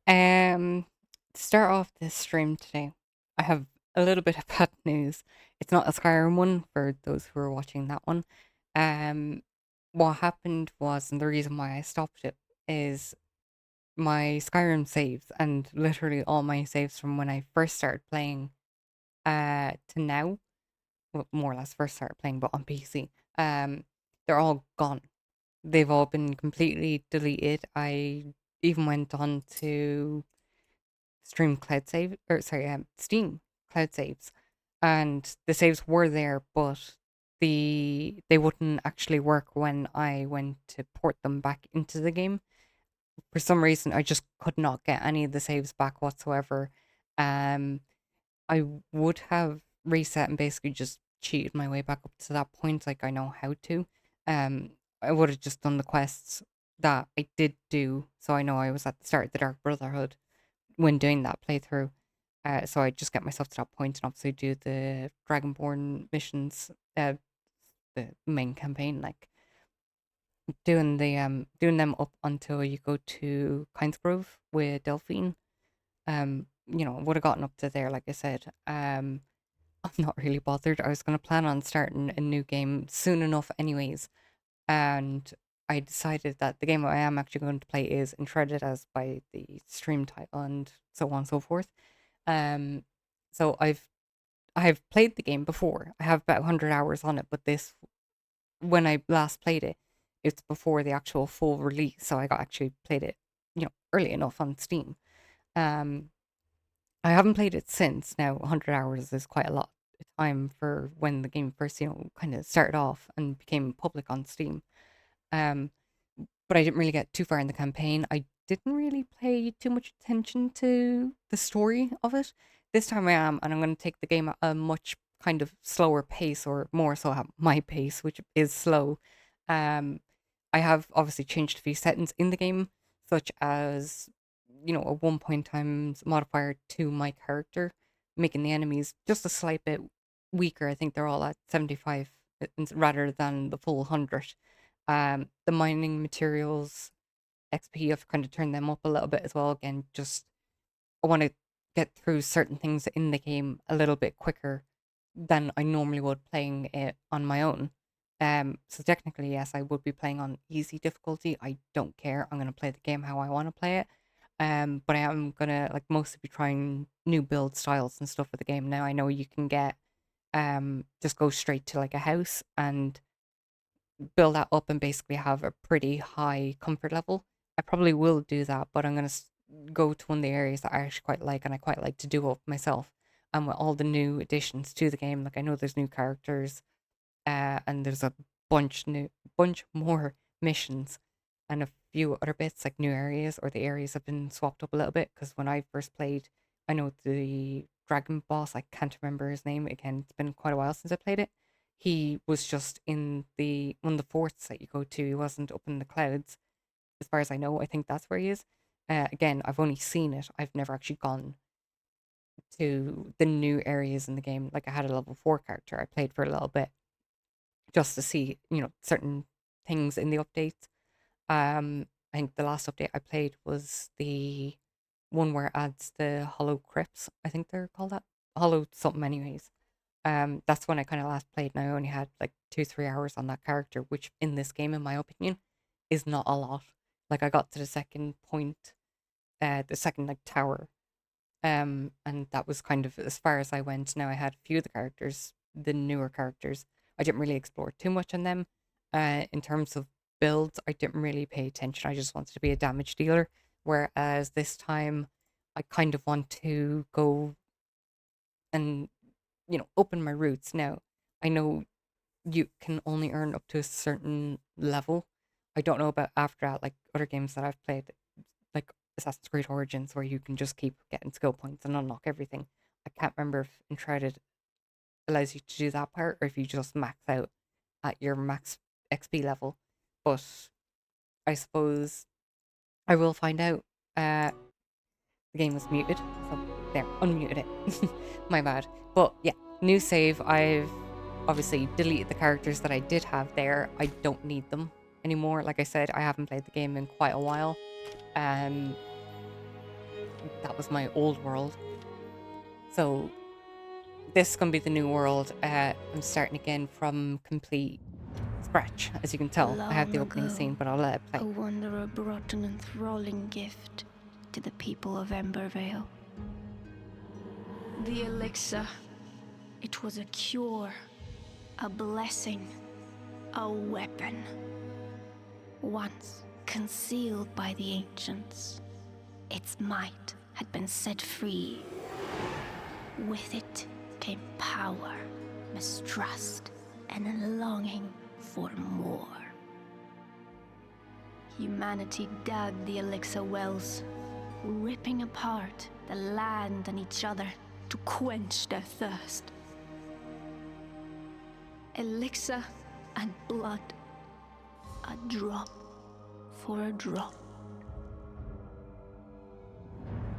Um, to start off this stream today, I have a little bit of bad news. It's not a Skyrim one for those who are watching that one. Um, what happened was, and the reason why I stopped it is my Skyrim saves and literally all my saves from when I first started playing to now, well, more or less first started playing, but on PC. They're all gone. They've all been completely deleted. I even went on to stream cloud save or sorry, Steam cloud saves, and the saves were there, but they wouldn't actually work when I went to port them back into the game. For some reason, I just could not get any of the saves back whatsoever. Um, I would have reset and basically just cheated my way back up to that point, like I know how to. Um, I would have just done the quests that I did do, so I know I was at the start of the Dark Brotherhood when doing that playthrough. So I just get myself to that point and obviously do the Dragonborn missions, the main campaign, like doing them up until you go to Kynesgrove with Delphine. Would have gotten up to there, like I said. I'm not really bothered. I was gonna plan on starting a new game soon enough anyways, and I decided that the game I am actually going to play is Enshrouded as by the stream title and so on and so forth. Um, so I've played the game before. I have about 100 hours on it, but this when I last played it, it's before the actual full release, so I got actually played it, early enough on Steam. Um, I haven't played it since. Now, 100 hours is quite a lot of time for when the game first, kind of started off and became public on Steam. Um, but I didn't really get too far in the campaign. I didn't really pay too much attention to the story of it. This time I am, and I'm going to take the game at a much kind of slower pace, or more so at my pace, which is slow. Um, I have obviously changed a few settings in the game, such as, a 1 point times modifier to my character, making the enemies just a slight bit weaker. I think they're all at 75 rather than the full 100. The mining materials XP, I've kind of turned them up a little bit as well. Again, just I want to get through certain things in the game a little bit quicker than I normally would playing it on my own. So technically, yes, I would be playing on easy difficulty. I don't care. I'm gonna play the game how I want to play it. But I am gonna like mostly be trying new build styles and stuff with the game. Now I know you can get just go straight to like a house and build that up and basically have a pretty high comfort level. I probably will do that, but I'm going to go to one of the areas that I actually quite like and I quite like to do up myself. And with all the new additions to the game, like I know there's new characters, and there's a bunch more missions and a few other bits like new areas, or the areas have been swapped up a little bit because when I first played, I know the dragon boss, I can't remember his name again, it's been quite a while since I played it. He was just in the one of the forts that you go to. He wasn't up in the clouds as far as I know. I think that's where he is. Again, I've only seen it, I've never actually gone to the new areas in the game. Like I had a level 4 character, I played for a little bit just to see, certain things in the updates. I think the last update I played was the one where it adds the hollow crypts. I think they're called that. Hollow something anyways. That's when I kind of last played and I only had like 2 3 hours on that character, which in this game, in my opinion, is not a lot. Like I got to the second point, the second like tower, and that was kind of as far as I went. Now I had a few of the characters, the newer characters. I didn't really explore too much on them. In terms of builds, I didn't really pay attention. I just wanted to be a damage dealer. Whereas this time, I kind of want to go and open my roots. Now, I know you can only earn up to a certain level. I don't know about after that, like other games that I've played, like Assassin's Creed Origins, where you can just keep getting skill points and unlock everything. I can't remember if Enshrouded allows you to do that part, or if you just max out at your max XP level. But I suppose I will find out. The game was muted, so there, unmuted it. My bad. But yeah, new save. I've obviously deleted the characters that I did have there. I don't need them anymore. Like I said, I haven't played the game in quite a while. Um, that was my old world. So this is going to be the new world. I'm starting again from complete scratch, as you can tell. I have the opening scene, but I'll let it play. A wanderer brought an enthralling gift to the people of Embervale. The elixir. It was a cure, a blessing, a weapon. Once concealed by the ancients, its might had been set free. With it came power, mistrust, and a longing for more. Humanity dug the elixir wells, ripping apart the land and each other to quench their thirst. Elixir and blood, a drop for a drop.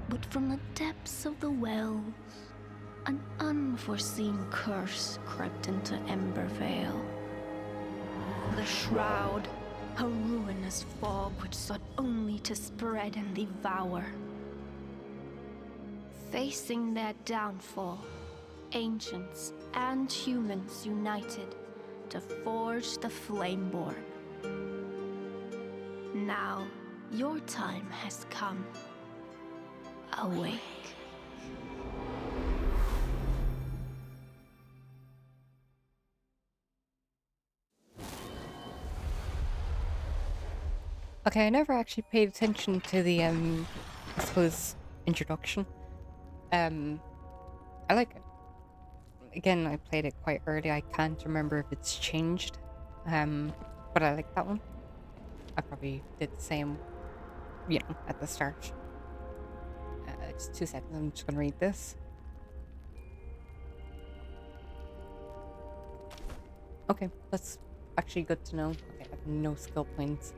But from the depths of the wells, an unforeseen curse crept into Embervale. The Shroud, a ruinous fog which sought only to spread and devour. Facing their downfall, ancients and humans united to forge the Flameborn. Now, your time has come. Awake. Okay, I never actually paid attention to the, I suppose, introduction. I like it. Again, I played it quite early. I can't remember if it's changed. But I like that one. I probably did the same, at the start. Just 2 seconds, I'm just gonna read this. Okay, that's actually good to know. Okay, I have no skill points.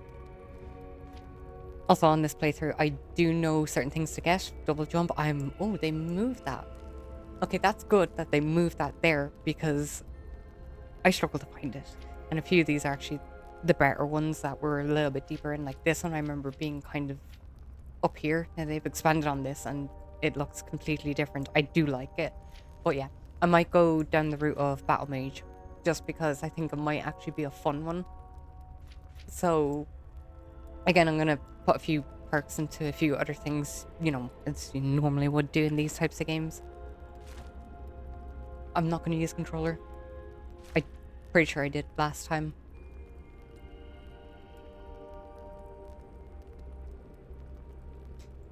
Also on this playthrough, I do know certain things to get. Double jump, oh, they moved that. Okay, that's good that they moved that there, because I struggled to find it. And a few of these are actually the better ones that were a little bit deeper in. Like this one, I remember being kind of up here. Now they've expanded on this and it looks completely different. I do like it. But yeah, I might go down the route of Battle Mage, just because I think it might actually be a fun one. So again, I'm going to put a few perks into a few other things, as you normally would do in these types of games. I'm not going to use controller. I'm pretty sure I did last time.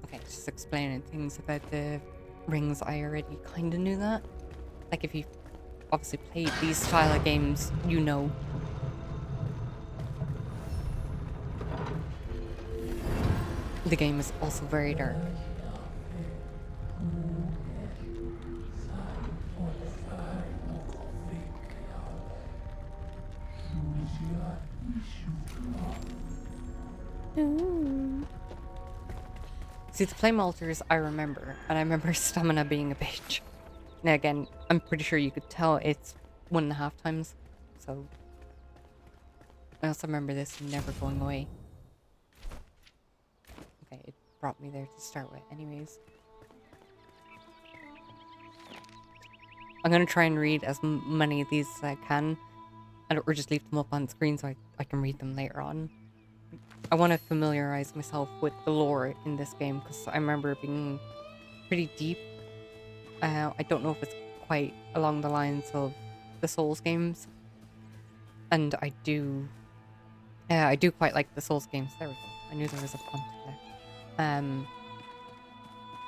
Okay, just explaining things about the rings. I already kind of knew that. Like, if you've obviously played these style of games, you know. The game is also very dark. See, the flame altars I remember, and I remember stamina being a bitch. Now again, I'm pretty sure you could tell it's 1.5 times, so... I also remember this never going away. Okay, it brought me there to start with anyways. I'm gonna try and read as many of these as I can, or just leave them up on screen so I can read them later on. I want to familiarize myself with the lore in this game, because I remember it being pretty deep. I don't know if it's quite along the lines of the Souls games, and I do quite like the Souls games. There we go. I knew there was a font there.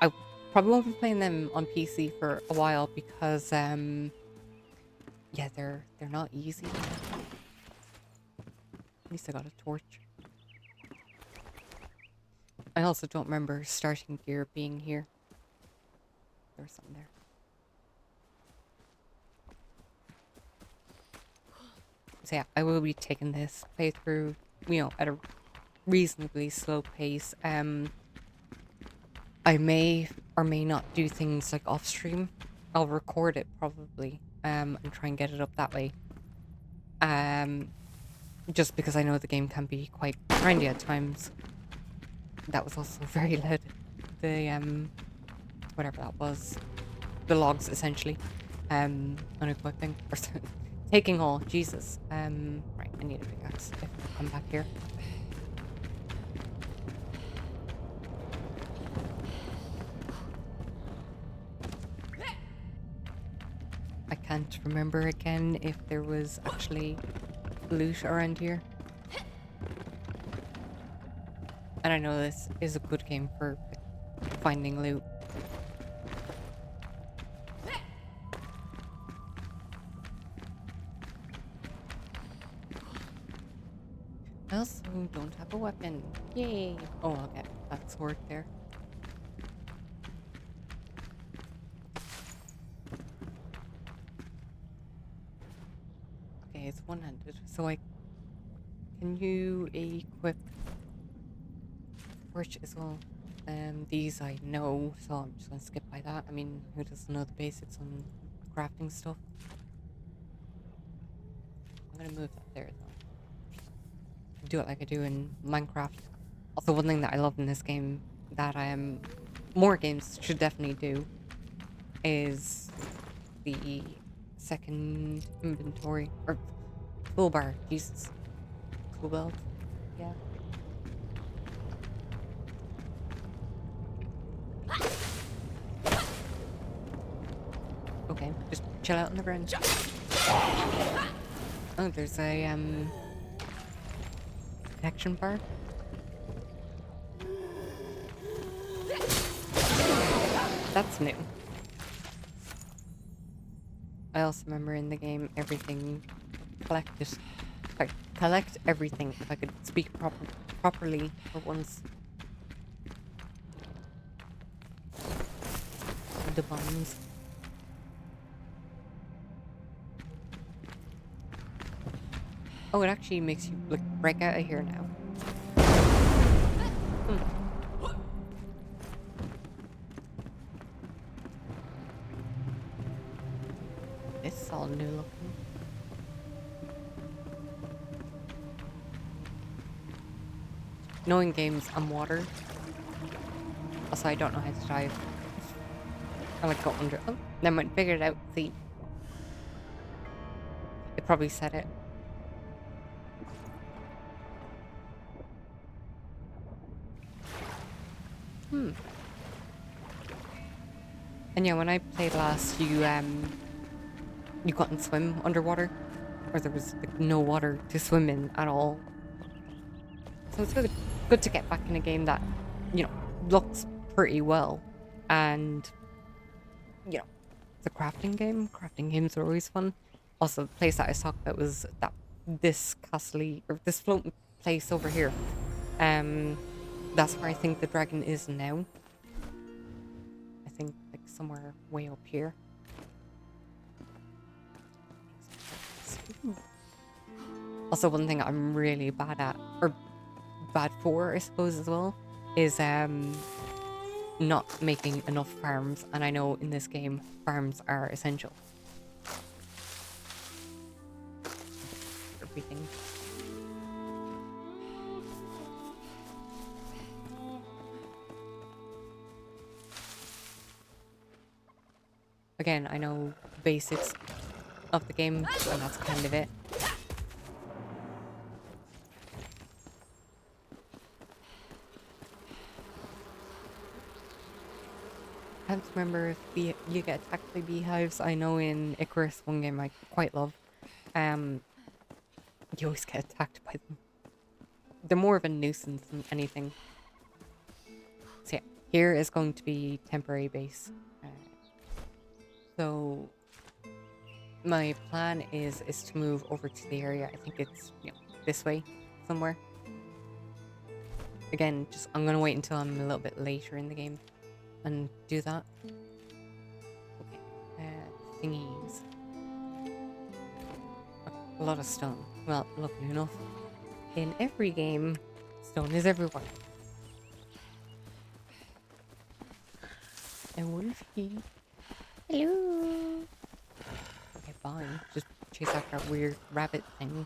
I probably won't be playing them on PC for a while because yeah, they're not easy. At least I got a torch. I also don't remember starting gear being here. There was something there. So yeah, I will be taking this playthrough, at a reasonably slow pace. I may or may not do things like off stream. I'll record it probably, and try and get it up that way. Just because I know the game can be quite grindy at times. That was also very loud. the whatever that was, the logs essentially, unequipping or taking all. Jesus. Right, I need a pickaxe if I come back here. I can't remember again if there was actually loot around here. And I know this is a good game for finding loot. I also don't have a weapon. Yay! Oh, I'll get that sword there. Okay, it's one-handed, so can you equip torch as well? These I know, so I'm just gonna skip by that. I mean, who doesn't know the basics on crafting stuff? I'm gonna move that there though. Do it like I do in Minecraft. Also, one thing that I love in this game that more games should definitely do is the second inventory or toolbar. Jesus, tool belt. Yeah. Okay, just chill out on the ground. Oh, there's a protection bar. That's new. I also remember in the game everything collected. Like, collect everything if I could speak properly for once. The bombs. Oh, it actually makes you like break out of here now. This is all new looking. Knowing games and water. Also, I don't know how to dive. I like go under. Oh, never mind. Figured it out. See, it probably said it. And yeah, when I played last, you couldn't swim underwater, or there was like, no water to swim in at all. So it's good to get back in a game that, looks pretty well, and it's a crafting game. Crafting games are always fun. Also, the place that I talked about was this castle or this floating place over here. That's where I think the dragon is now. I think like somewhere way up here. Also, one thing I'm really bad at, or bad for, I suppose, as well, is not making enough farms. And I know in this game, farms are essential. Everything. Again, I know basics of the game, and that's kind of it. I have to remember if you get attacked by beehives. I know in Icarus, one game I quite love, you always get attacked by them. They're more of a nuisance than anything. So yeah, here is going to be temporary base. So my plan is to move over to the area. I think it's this way somewhere. Again, I'm gonna wait until I'm a little bit later in the game and do that. Okay, thingies. A lot of stone. Well, luckily enough, in every game, stone is everywhere. And Wolfie. Hello. Okay, fine. Just chase after that weird rabbit thing.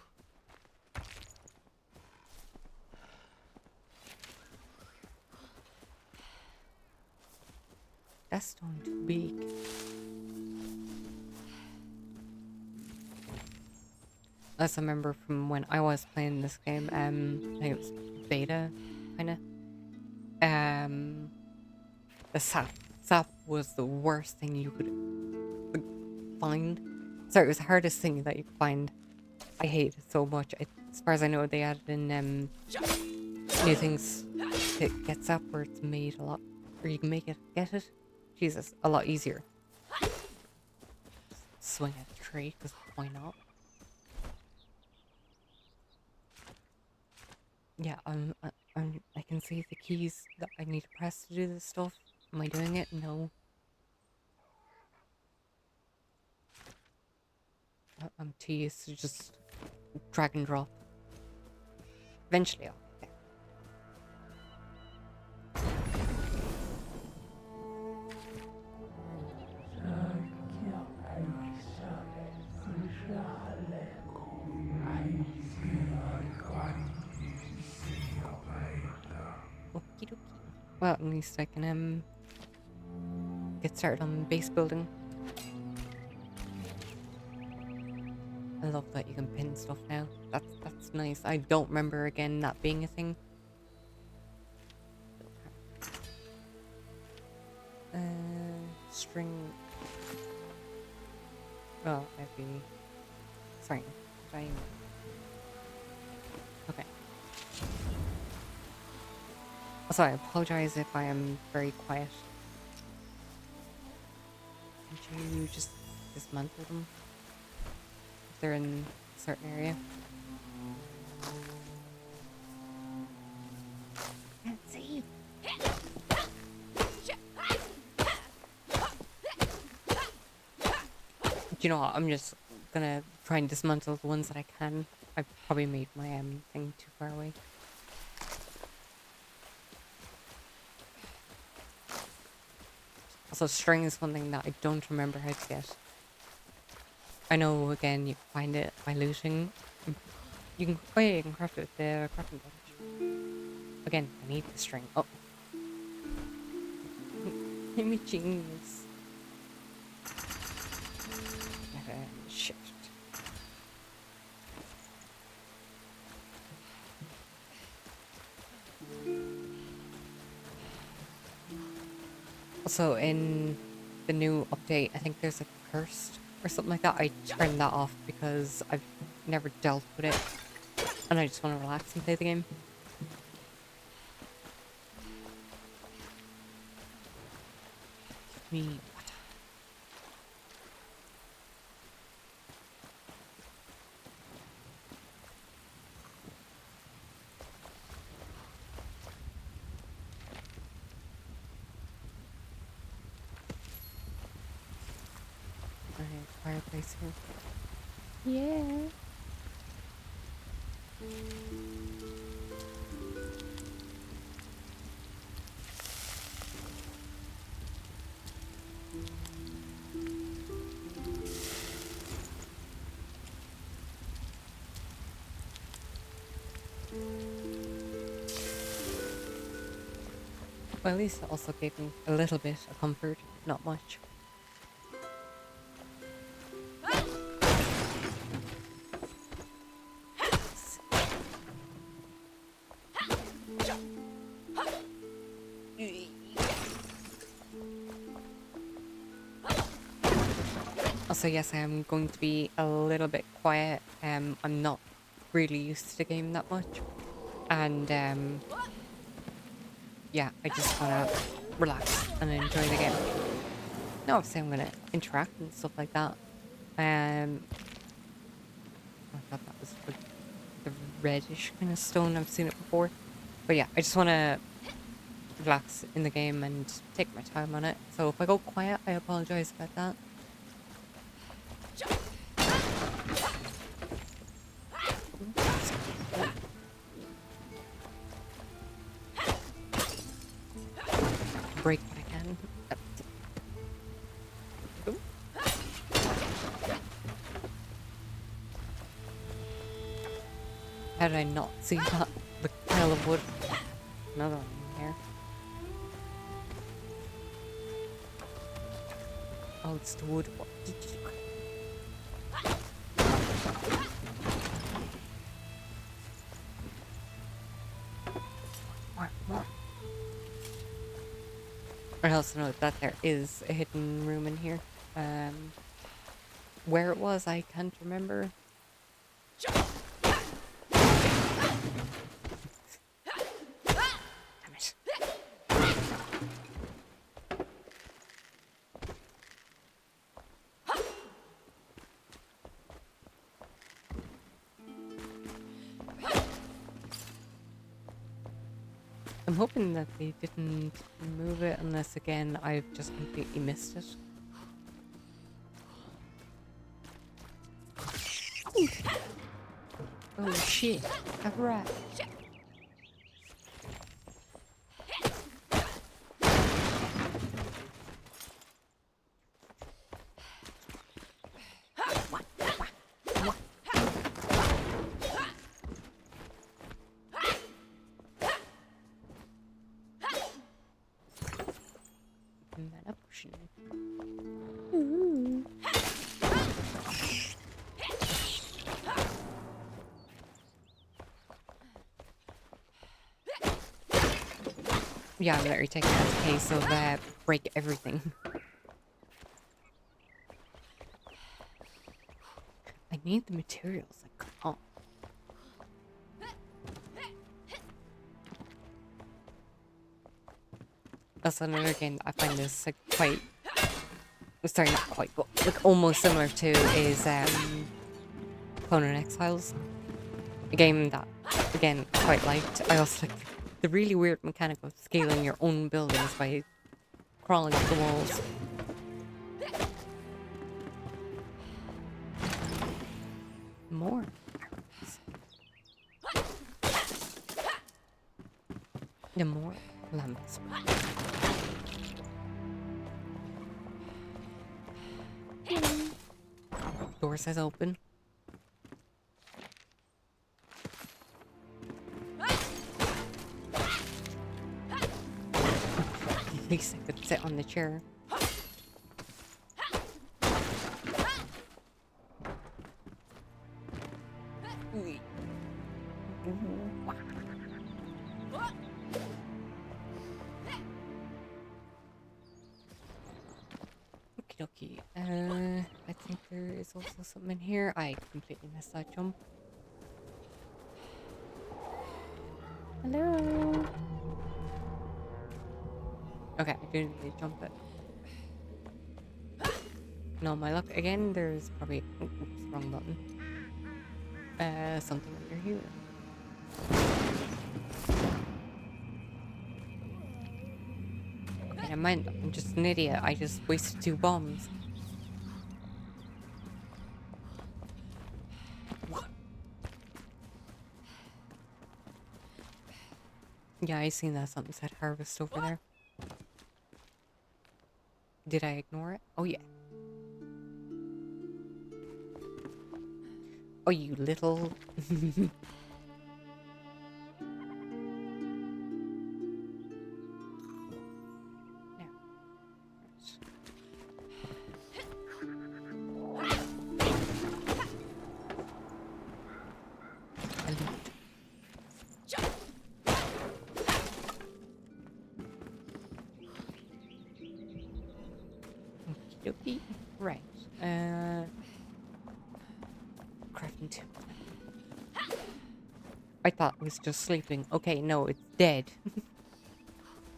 stone too big. As I remember from when I was playing this game, I think it was beta, kinda. The sap. Sap was the worst thing you could find. Sorry, it was the hardest thing that you could find. I hate it so much. As far as I know, they added in new things to get sap where it's made a lot, or you can make it, get it. Jesus, a lot easier. Swing at the tree, because why not? Yeah, I can see the keys that I need to press to do this stuff. Am I doing it? No. I'm too used to just drag and drop. Eventually I'll get there. Okie dokie. Well, at least I can get started on base building. I love that you can pin stuff now. That's nice. I don't remember again that being a thing. String. Oh, I'd be. Sorry. Okay. Also, I apologize if I am very quiet. Can't you just dismantle them? If they're in a certain area. Can't see. Do you know what? I'm just gonna try and dismantle the ones that I can. I probably made my thing too far away. Also, string is one thing that I don't remember how to get. I know, again, you can find it by looting. You can, oh yeah, you can craft it with the crafting bench. Again, I need the string. Oh. I'm a genius. Shift. Also, in the new update, I think there's a cursed or something like that. I turned that off because I've never dealt with it, and I just want to relax and play the game. Give me what? Fireplace here. Yeah. Well, at least it also gave me a little bit of comfort, not much. Also, yes, I am going to be a little bit quiet. I'm not really used to the game that much. And, yeah, I just want to relax and enjoy the game. No, obviously I'm going to interact and stuff like that. I thought that was like the reddish kind of stone. I've seen it before. But yeah, I just want to relax in the game and take my time on it. So if I go quiet, I apologize about that. Break what I can. Ooh. How did I not see that? The pile of wood. Another one in here. Oh, it's the wood. What did you... More. I also know that there is a hidden room in here. Where it was, I can't remember. Damn it. I'm hoping that they didn't move it unless, again, I've just completely missed it. Oh shit, a rat. Mana potion. Ooh. Yeah, I'm literally taking that as a case of break everything. I need the materials, like, come on. That's another game that I find this like quite, sorry, not quite, but like almost similar to is Conan Exiles. A game that, again, I quite liked. I also like the really weird mechanic of scaling your own buildings by crawling up the walls. More arrows. The more lamps. Door says open. At least I could sit on the chair. Okie dokie. I think there is also something in here. I completely missed that jump. Hello. Okay, I do need to jump it. No, my luck again. There's probably oops, wrong button. Something under here. Okay, never mind. I'm just an idiot. I just wasted 2 bombs. Yeah, I seen that something said harvest over there. Did I ignore it? Oh yeah. Oh, you little... Okie dokie. Right. Crafting table. I thought it was just sleeping. Okay, no, it's dead.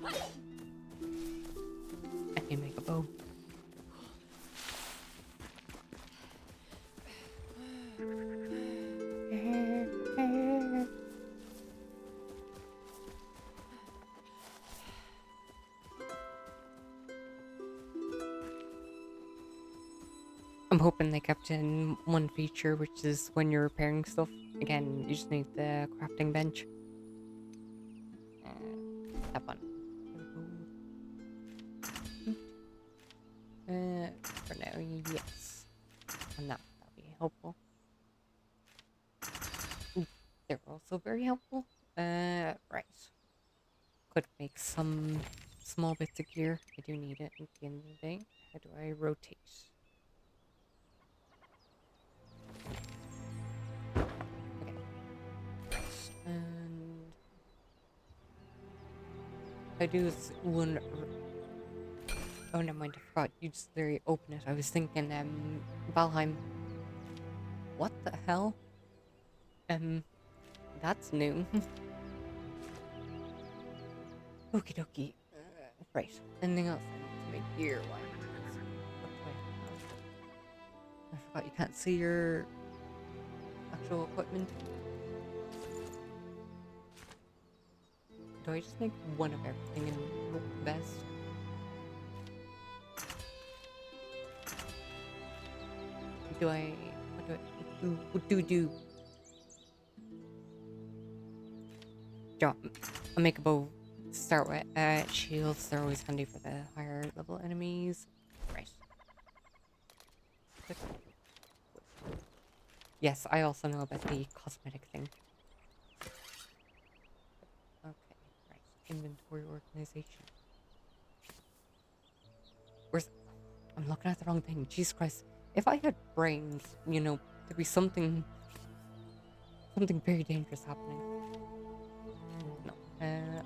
I can make a bow. I'm hoping they kept in one feature, which is when you're repairing stuff. Again, you just need the crafting bench. That one. For now, yes. And that'll be helpful. They're also very helpful. Right. Could make some small bits of gear. I do need it at the end of the day. How do I rotate? Okay. Right. And I do this one. Oh, never mind. I forgot. You just literally open it. I was thinking, Valheim. What the hell? That's new. Okie dokie. Right. Anything else I need to make gear wise? What do I have? I forgot you can't see your actual equipment. Do I just make one of everything and hope the best? Do I... What do I... What do? Do you want... I'll make a bow to start with. Shields, they're always handy for the higher level enemies. Right. Click. Yes, I also know about the cosmetic thing. Okay, right. Inventory organization. Where's... I'm looking at the wrong thing. Jesus Christ. If I had brains, you know, there'd be something very dangerous happening. No. Right.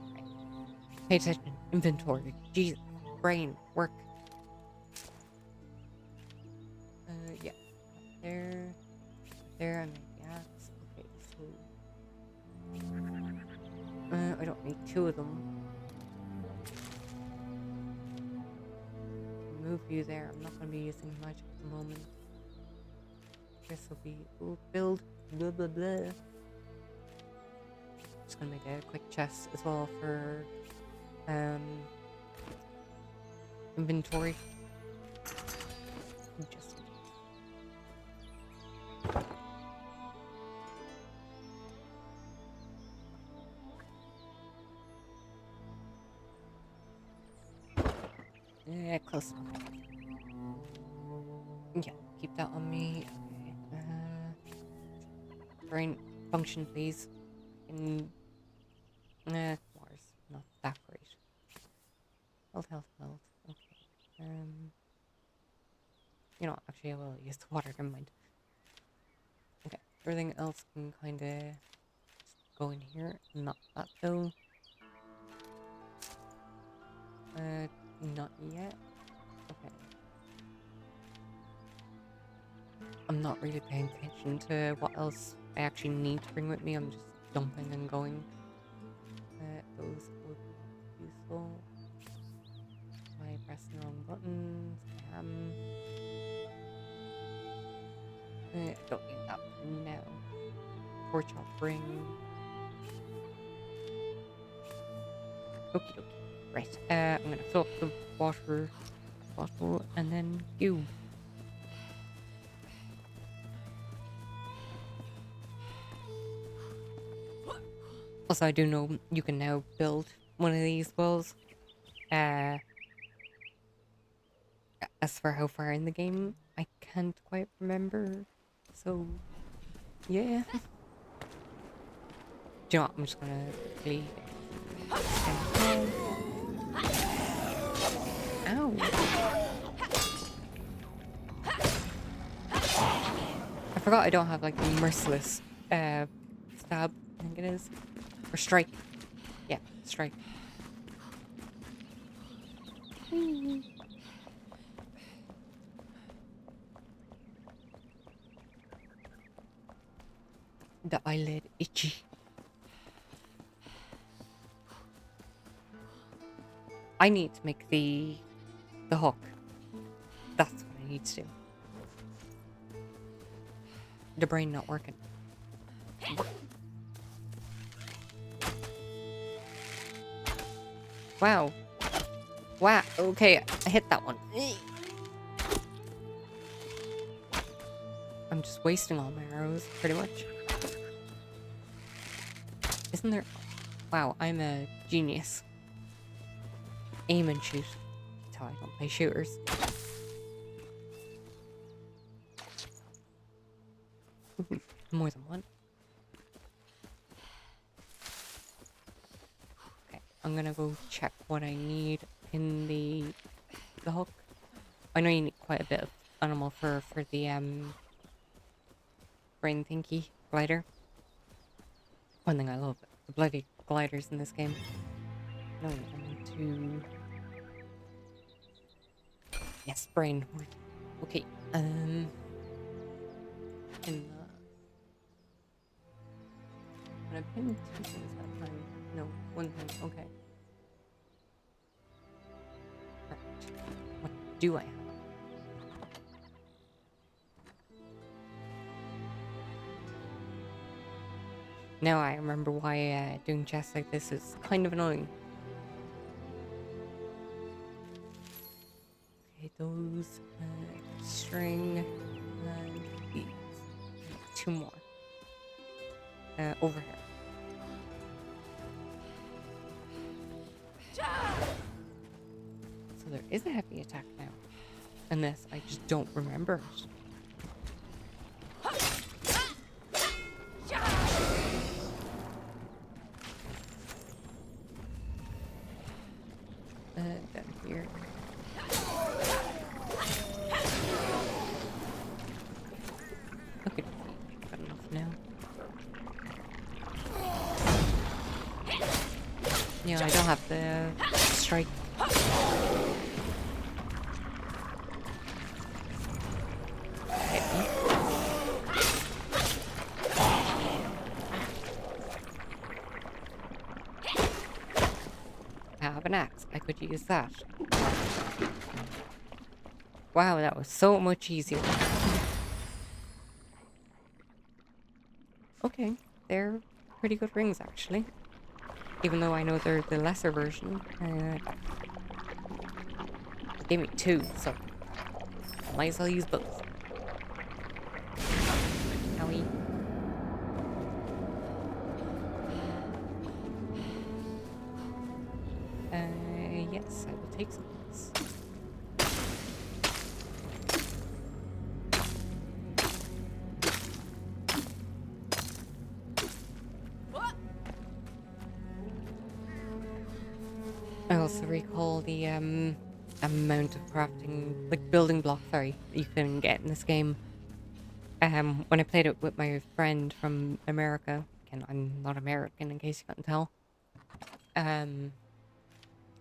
Pay attention. Inventory. Jesus. Brain. Work. Yeah. There. There. I made the axe. Okay, so... I don't need two of them. Move you there. I'm not going to be using magic at the moment. This will be build blah blah blah. Just gonna make a quick chest as well for inventory. Just yeah, close. Yeah, keep that on me. Okay. Brain function, please. In Mars, not that great. Health. Okay. You know what, actually I will use the water, never mind. Okay, everything else can kinda go in here. Not that though. Not yet. Okay. I'm not really paying attention to what else I actually need to bring with me. I'm just dumping and going. Those would be useful. Am I pressing the wrong buttons? I don't need that for now. Torch I'll bring. Okie dokie. Right. I'm gonna fill up the water bottle and then go. Also, I do know you can now build one of these wells. As for how far in the game, I can't quite remember. So, yeah. Do you know what? I'm just gonna quickly... Ow! I forgot I don't have, like, the merciless, stab, I think it is. Or strike. Yeah, strike. The eyelid itchy. I need to make the hook. That's what I need to do. The brain not working. Wow. Wow. Okay, I hit that one. I'm just wasting all my arrows, pretty much. Isn't there... Wow, I'm a genius. Aim and shoot. That's how I don't play shooters. More than one. Okay, I'm gonna go check what I need in the hook. I know you need quite a bit of animal fur for the brain thingy glider. One thing I love, the bloody gliders in this game. No, I need to... Yes, brain. Okay, in the... Can I pin 2 things at a time? No, 1 thing, okay. Right. What do I have? Now I remember why doing chests like this is kind of annoying. Okay, those, string, and these. 2 more. Over here. So there is a heavy attack now. Unless I just don't remember it. Down here. Okay, got enough now. Yeah, I don't have the strike. I have an axe. I could use that. Wow, that was so much easier. Okay, they're pretty good rings actually. Even though I know they're the lesser version. They gave me 2, so I might as well use both. Owie. Yes, I will take some of this. I also recall the amount of crafting, like building blocks, sorry, you can get in this game. When I played it with my friend from America, again, I'm not American in case you couldn't tell.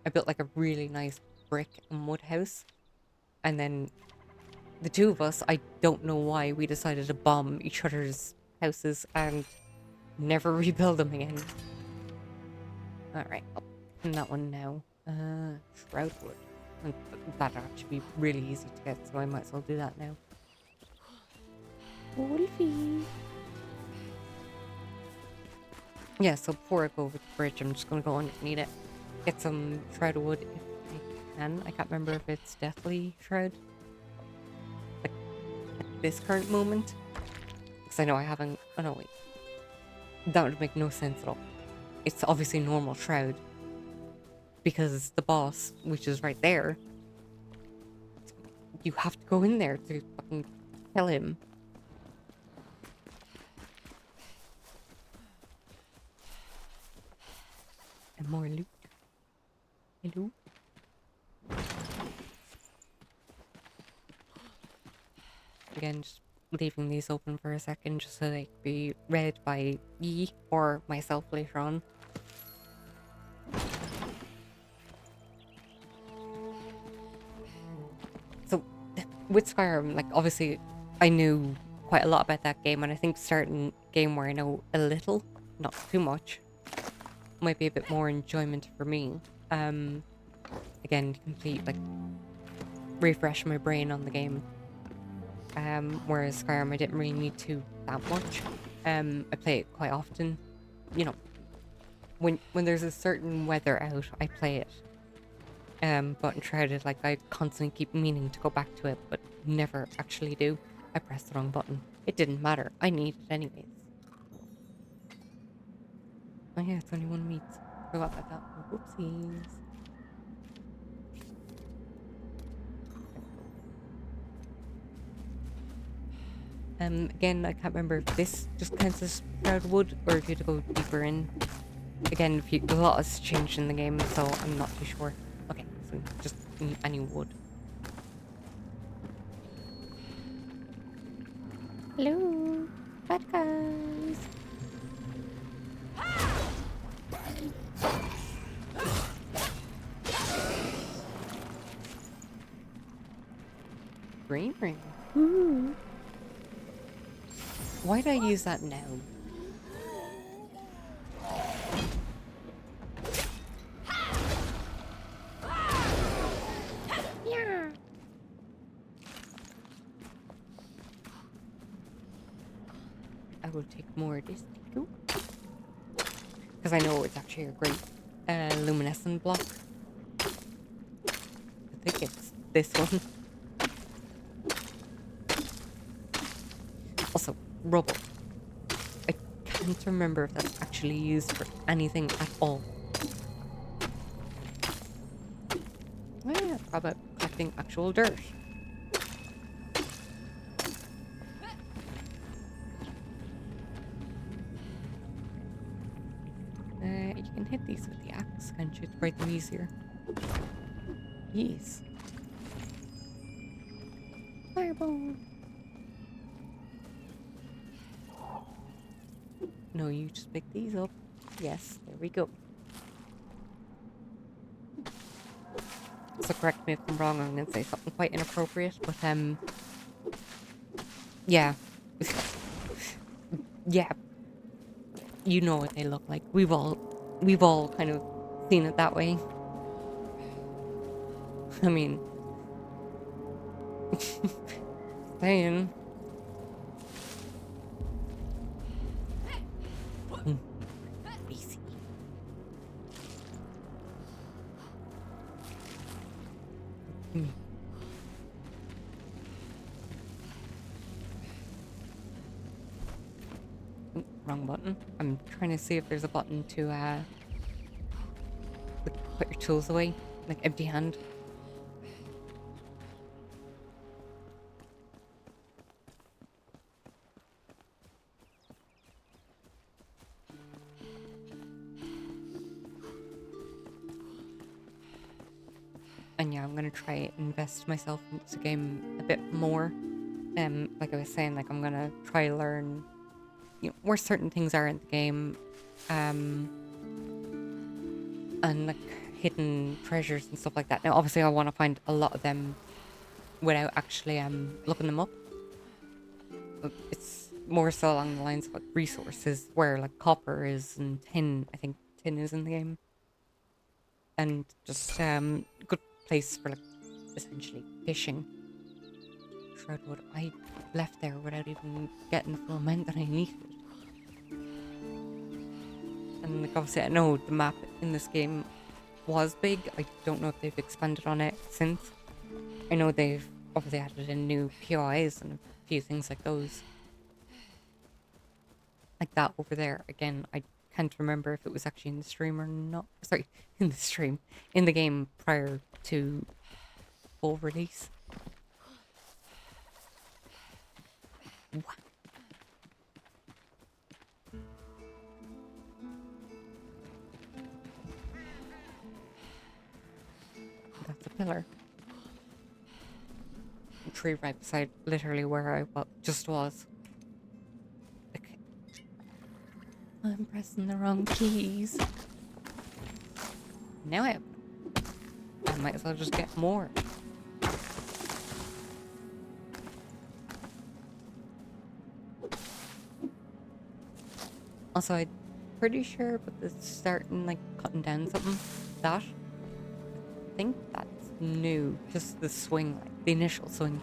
I built like a really nice brick and wood house, and then the 2 of us, I don't know why, we decided to bomb each other's houses and never rebuild them again. Alright, I'll pin that one now. Shroud wood. And that'd actually be really easy to get, so I might as well do that now. Wolfie! Yeah, so before I go over the bridge, I'm just gonna go underneath it. Get some shrouded wood if I can. I can't remember if it's deathly shroud. Like, at this current moment. Because I know I haven't... Oh no, wait. That would make no sense at all. It's obviously normal shroud. Because the boss, which is right there, you have to go in there to fucking kill him. And more loot. Hello? Again, just leaving these open for a second just so they can be read by ye or myself later on. So, with Skyrim, like, obviously, I knew quite a lot about that game, and I think starting a game where I know a little, not too much, might be a bit more enjoyment for me. Again, to complete, like, refresh my brain on the game. Whereas Skyrim, I didn't really need to that much. I play it quite often. You know, when there's a certain weather out, I play it. But Enshrouded, like, I constantly keep meaning to go back to it, but never actually do. I pressed the wrong button. It didn't matter. I need it anyways. Oh yeah, it's only 1 meat. Forgot about that. Whoopsies. Again, I can't remember if this just counts as shrouded wood or if you had to go deeper in. Again, a lot has changed in the game, so I'm not too sure. Okay, so just any wood. Hello, bad guys. Green ring. Ooh. Why'd I use that now? Yeah. I will take more of this. Because I know it's actually a great luminescent block. I think it's this one. Also, rubble. I can't remember if that's actually used for anything at all. Oh yeah, how about collecting actual dirt? You can hit these with the axe, can't you, to break them easier? Yes. Fireball! No, you just pick these up. Yes, there we go. So correct me if I'm wrong, I'm gonna say something quite inappropriate, but yeah. Yeah. You know what they look like. We've all kind of seen it that way. I mean, saying. Easy. Wrong button. I'm trying to see if there's a button to put your tools away, like empty hand. And yeah, I'm gonna try and invest myself into the game a bit more. Like I was saying, like I'm gonna try to learn, where certain things are in the game, and like hidden treasures and stuff like that. Now, obviously, I want to find a lot of them without actually looking them up. It's more so along the lines of like resources, where like copper is and tin. I think tin is in the game, and just good place for like essentially fishing. Shroudwood I left there without even getting the full amount that I needed. And like obviously I know the map in this game was big. I don't know if they've expanded on it since. I know they've obviously added in new POIs and a few things like those. Like that over there. Again, I can't remember if it was actually in the stream or not. Sorry, in the stream. In the game prior to full release. What? That's a pillar. A tree right beside literally where I just was. Okay. I'm pressing the wrong keys. Now I might as well just get more. Also, I'm pretty sure, but it's starting like cutting down something. That I think that's new. Just the swing, like the initial swing.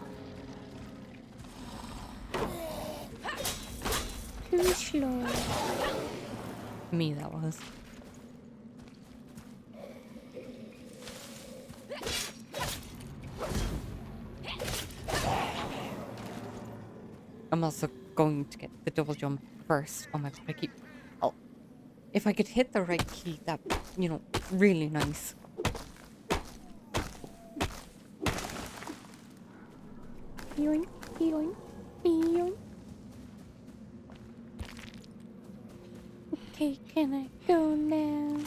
Too slow. Me, that was. I'm also going to get the double jump first. Oh my god, I keep... Oh. If I could hit the right key, that, really nice. Yoink, yoink, yoink. Okay, can I go now?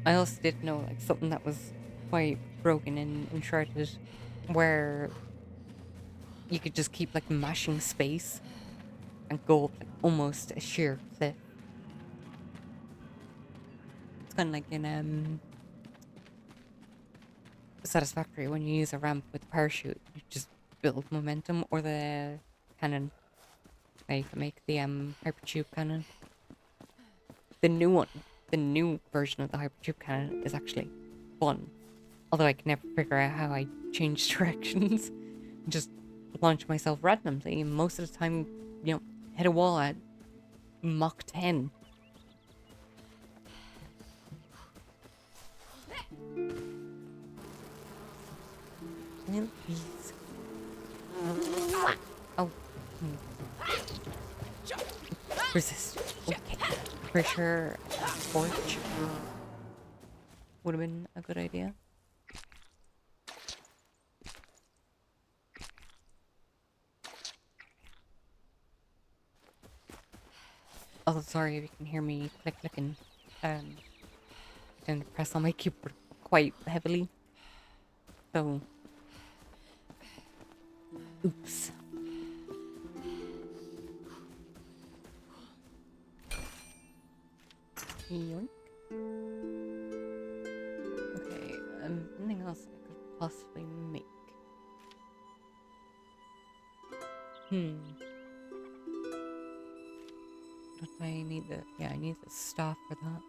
I also did know, like, something that was quite broken in Enshrouded, where you could just keep like mashing space and go up like almost a sheer cliff. It's kind of like in Satisfactory when you use a ramp with a parachute, you just build momentum, or the cannon. Where you can make the hypertube cannon. The new one, the new version of the hypertube cannon is actually fun. Although I can never figure out how I change directions. Just launch myself randomly, and most of the time, you know, hit a wall at Mach 10. Well, please. Oh. Resist. Okay. Pretty sure torch would have been a good idea. Oh, sorry if you can hear me clicking. I tend to press on my keyboard quite heavily. So, oops. Yoink. Okay, anything else I could possibly make? But I need the, yeah, I need the staff for that.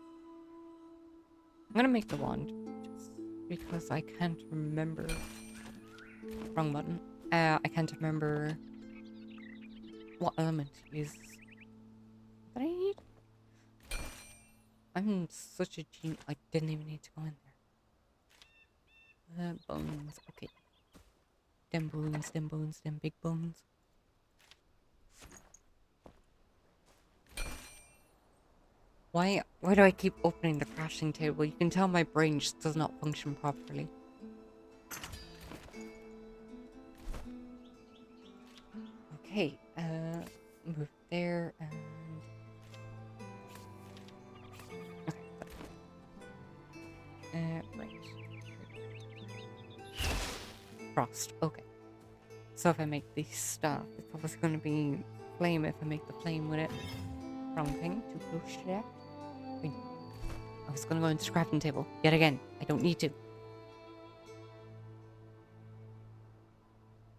I'm gonna make the wand, just because I can't remember. Wrong button. I can't remember what element to use. But I need. I'm such a genius. I didn't even need to go in there. Bones. Okay. Them bones, them bones, them big bones. Why do I keep opening the crafting table? You can tell my brain just does not function properly. Okay, move there and... right. Frost, okay. So if I make the stuff, it's obviously going to be flame if I make the flame with it. Wrong thing, too close to that. I was going to go into the crafting table, yet again. I don't need to.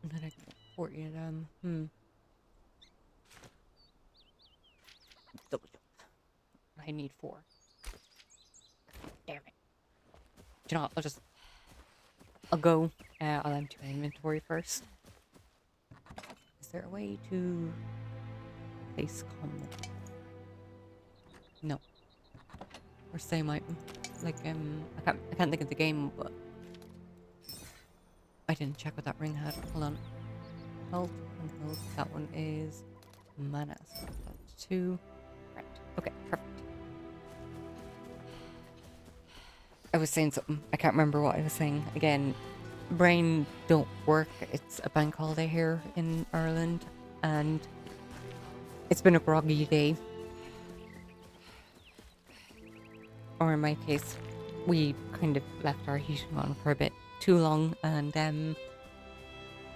And then I can afford you double jump. I need 4. Damn it. Do you know what? I'll go. I'll empty my inventory first. Is there a way to place combo? No. Or same item. Like I can't think of the game, but I didn't check what that ring had. Hold on. Health and health. That one is mana. So that's 2. Right. Okay, perfect. I was saying something. I can't remember what I was saying. Again, brain don't work. It's a bank holiday here in Ireland, and it's been a groggy day. Or in my case, we kind of left our heating on for a bit too long, and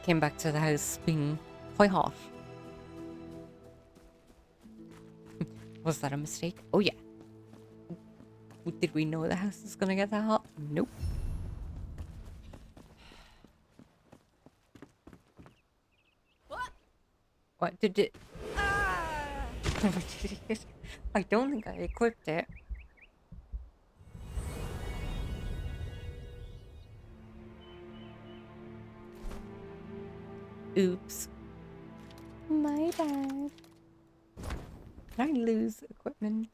came back to the house being quite hot. Was that a mistake? Oh yeah. Did we know the house was gonna get that hot? Nope. What did it? I don't think I equipped it. Oops. My bad. Can I lose equipment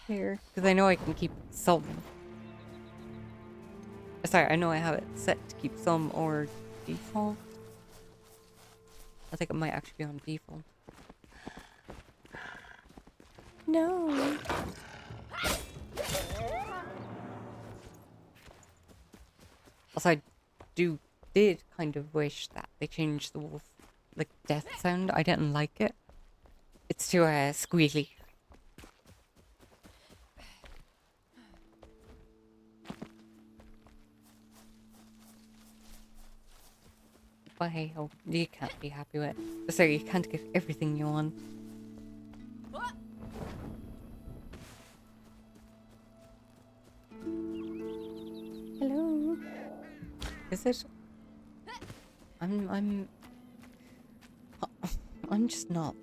here? Because I know I can keep some. Sorry, I know I have it set to keep some or default. I think it might actually be on default. No. Also, I did kind of wish that they changed the wolf, like, death sound. I didn't like it. It's too squealy. But hey ho, you can't be happy with it. Sorry, you can't get everything you want. Hello. Is it? I'm I'm just not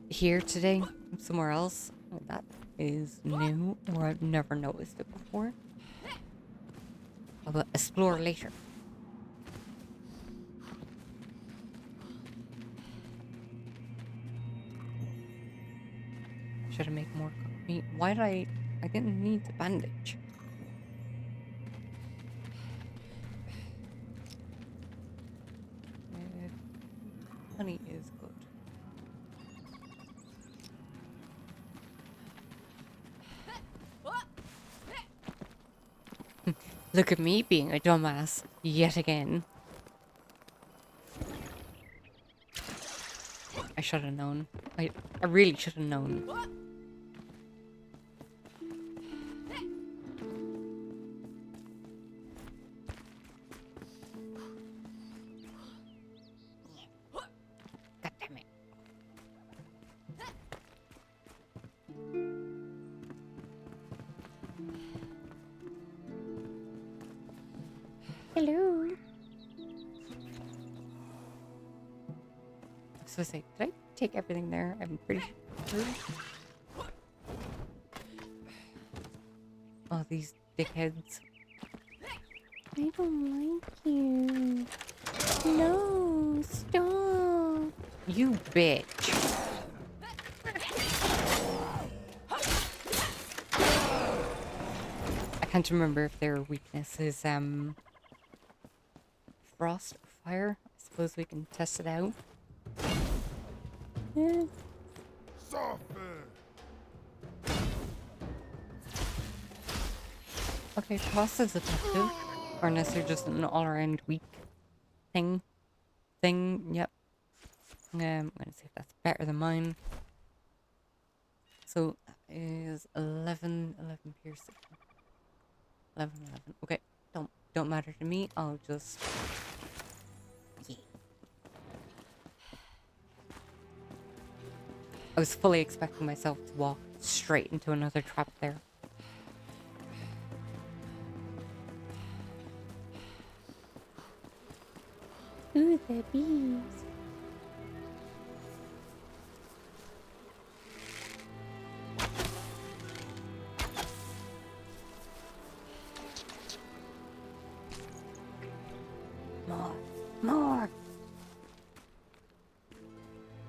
here today. I'm somewhere else. That is new, or I've never noticed it before. I will explore later. Should I make more meat? Why did I didn't need the bandage. Honey is good. Look at me being a dumbass yet again. I should have known. I really should have known. God damn it. Hello. So I say, did I take everything there? I'm pretty sure. Oh, these dickheads. I don't like you. No, stop. You bitch. I can't remember if their weakness is frost or fire. I suppose we can test it out. Yeah. Okay, frost is effective. Or unless they're just an all-around weak thing. Yep. I'm gonna see if that's better than mine. So that is 11 piercing. 11. Okay, don't matter to me. I'll just... Yeah. I was fully expecting myself to walk straight into another trap there. Ooh, the bees. More.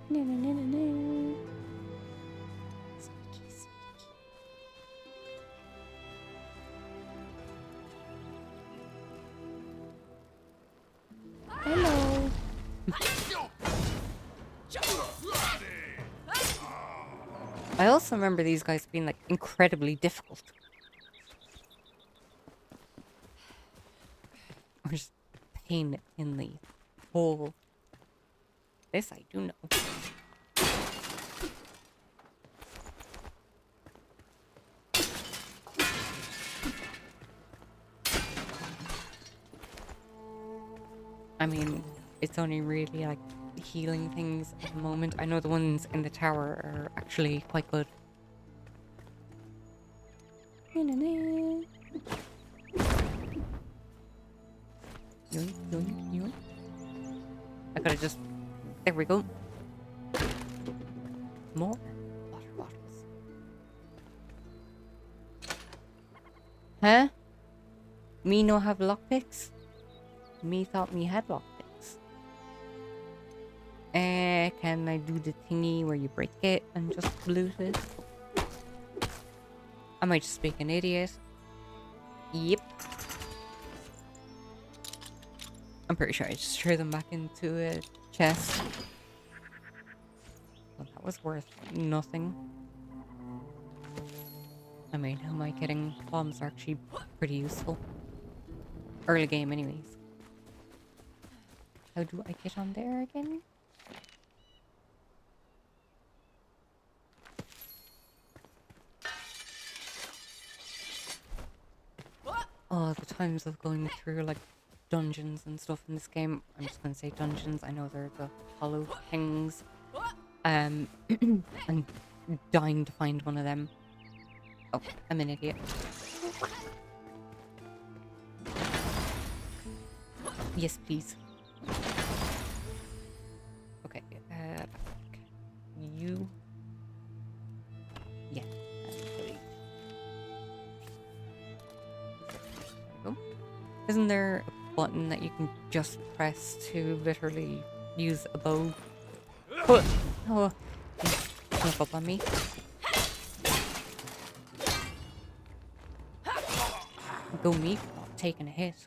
No. Sneaky. Hello. I also remember these guys being like incredibly difficult. Or just pain in the hole. This I do know. I mean, it's only really like healing things at the moment. I know the ones in the tower are actually quite good. Yoink. I gotta just... There we go. More water bottles. Huh? Me no have lockpicks? Me thought me had lockpicks. Can I do the thingy where you break it and just loot it? I might just be an idiot. Yep. I'm pretty sure I just threw them back into a chest. Well, that was worth nothing. I mean, how am I getting bombs are actually pretty useful. Early game anyways. How do I get on there again? Oh, the times of going through like dungeons and stuff in this game. I'm just gonna say dungeons. I know they're the hollow things. I'm dying to find one of them. Oh, I'm an idiot. Yes, please. Okay, you. Yeah, there we go. Isn't there a button that you can just press to literally use a bow? Oh, snuck up on me. Go me for not taking a hit.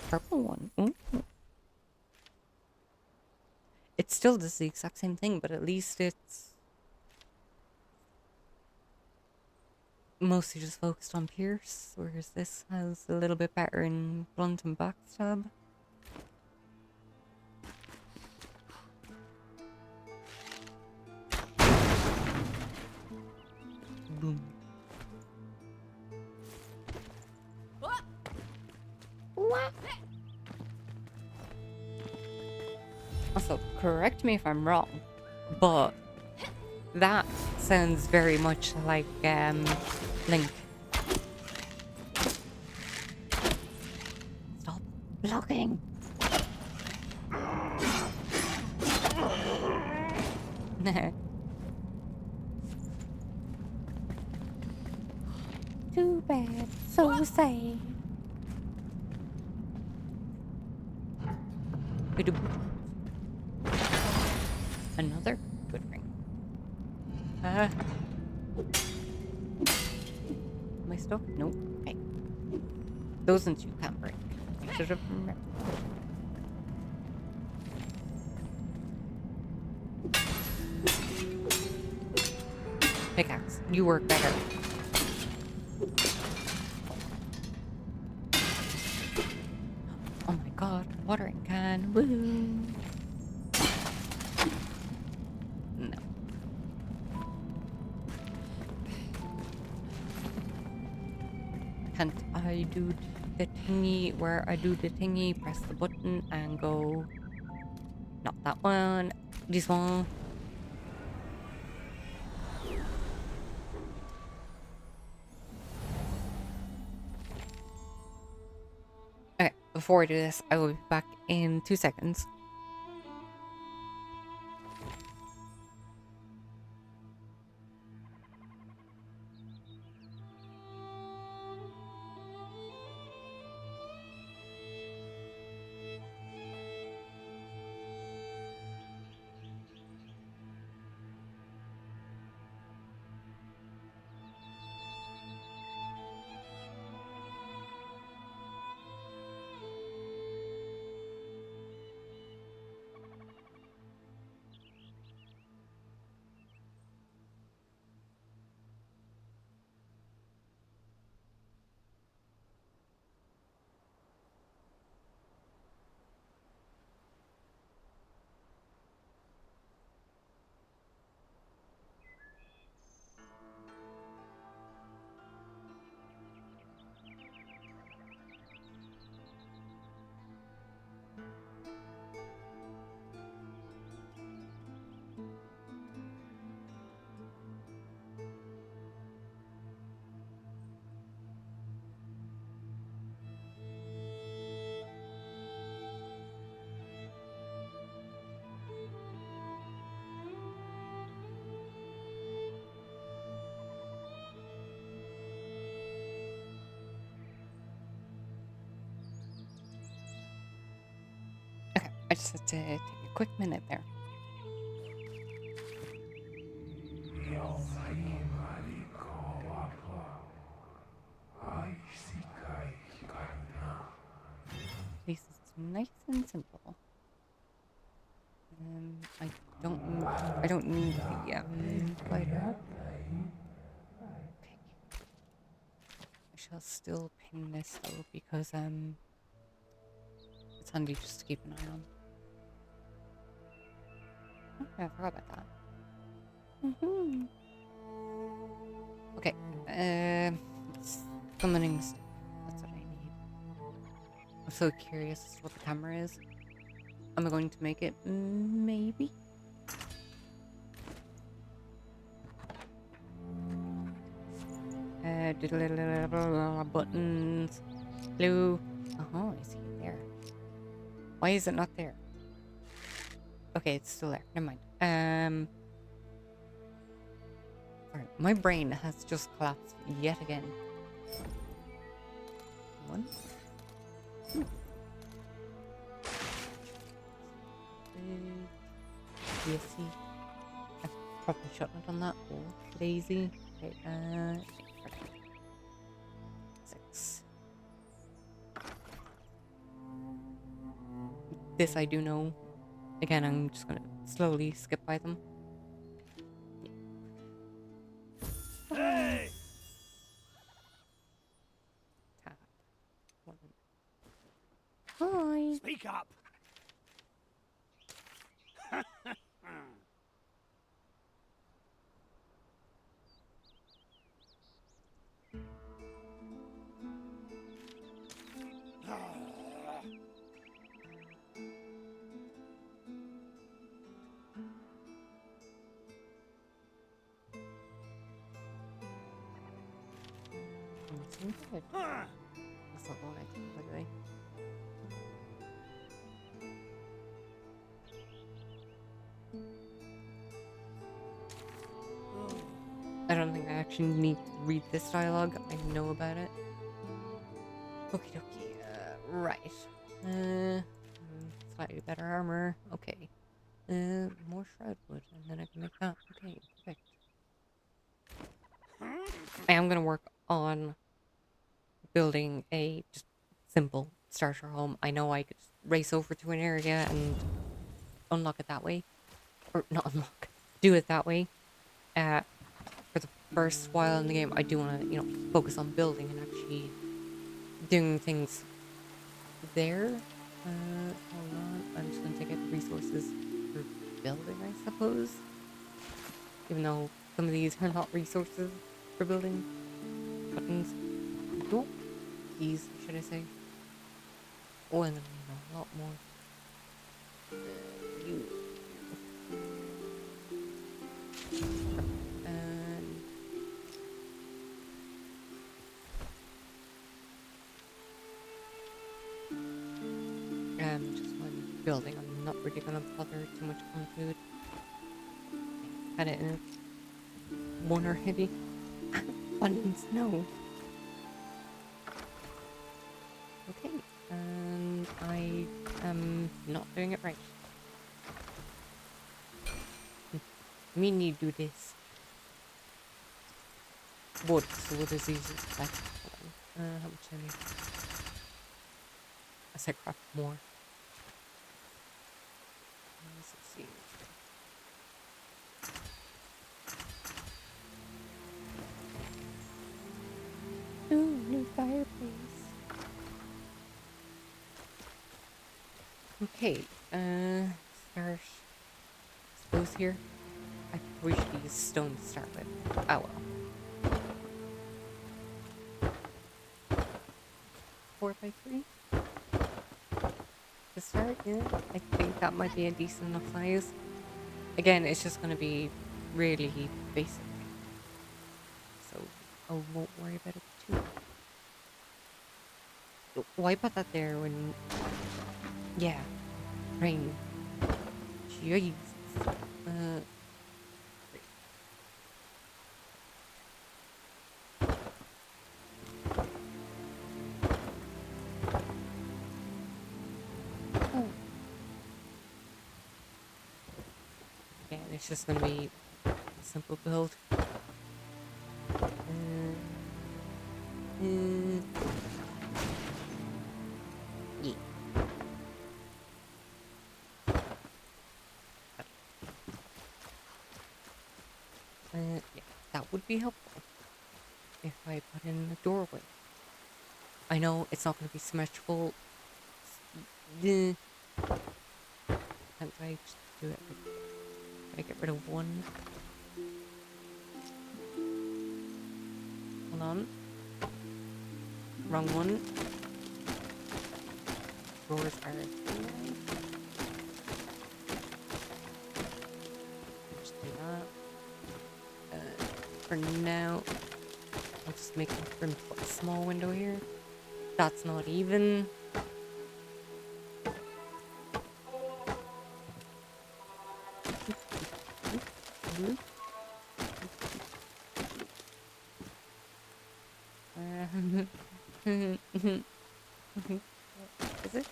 Purple one. Ooh. It still does the exact same thing, but at least it's mostly just focused on Pierce, whereas this has a little bit better in blunt and backstab. Boom. What? Also, correct me if I'm wrong, but that sounds very much like Link. Stop blocking. Too bad, so sad. Another good ring. Am I stuck? Nope. Okay. Those ones you can't break. I should have remembered. Pickaxe, you work better. Oh my god, watering can. Woo! No. Can't I do the thingy where I do the thingy, press the button and go... Not that one. This one. Okay, before I do this, I will be back in 2 seconds. Okay, I just had to take a quick minute there. This is nice and simple. I don't need the glider. Okay. I shall still ping this though because it's handy just to keep an eye on. Oh, yeah, I forgot about that. Okay, summoning stick. That's what I need. I'm so curious as to what the camera is. Am I going to make it? Maybe. Buttons. Blue. Oh, I see it there. Why is it not there? Okay, it's still there. Never mind. Sorry, my brain has just collapsed yet again. One. Yes, see. I probably shouldn't have done that. Oh, lazy. Okay, 6. This I do know. Again, I'm just gonna slowly skip by them. Hey! Tab. Hi. Speak up! Good. That's not what I think, by the way. I don't think I actually need to read this dialogue. I know about it. Okie dokie. Right. Slightly better armor. Okay. More shroud wood, and then I can make that. Okay, perfect. I am gonna work on building a just simple starter home. I know I could just race over to an area and unlock it that way, or not unlock, do it that way. For the first while in the game, I do want to, focus on building and actually doing things there. Hold on, I'm just gonna take out the resources for building, I suppose. Even though some of these are not resources for building. Buttons. Oh, keys, should I say? Oh, and then a lot more. You. Just one building. I'm not really gonna bother too much on food. Had it in one or heavy. Buttons, no. Okay, and I am not doing it right. Me need to do this. Wood, so wood is easy to collect. How much I need? I said craft more. Let's see. Ooh, new fireplace. Okay, start. Suppose here. I probably should use stone to start with. Oh well. 4x3 to start. Yeah, I think that might be a decent enough size. Again, it's just gonna be really basic, so I won't worry about it too much. Why put that there when? Yeah, rain. Jeez. Oh. Yeah, it's just gonna be a simple build. Yeah. Yeah, that would be helpful if I put in a doorway. I know it's not going to be symmetrical. Can't I just do it? Can I get rid of one? Hold on. Wrong one. doors are here. Just do that. For now, I'll just make room to put a small window here. That's not even. Is it?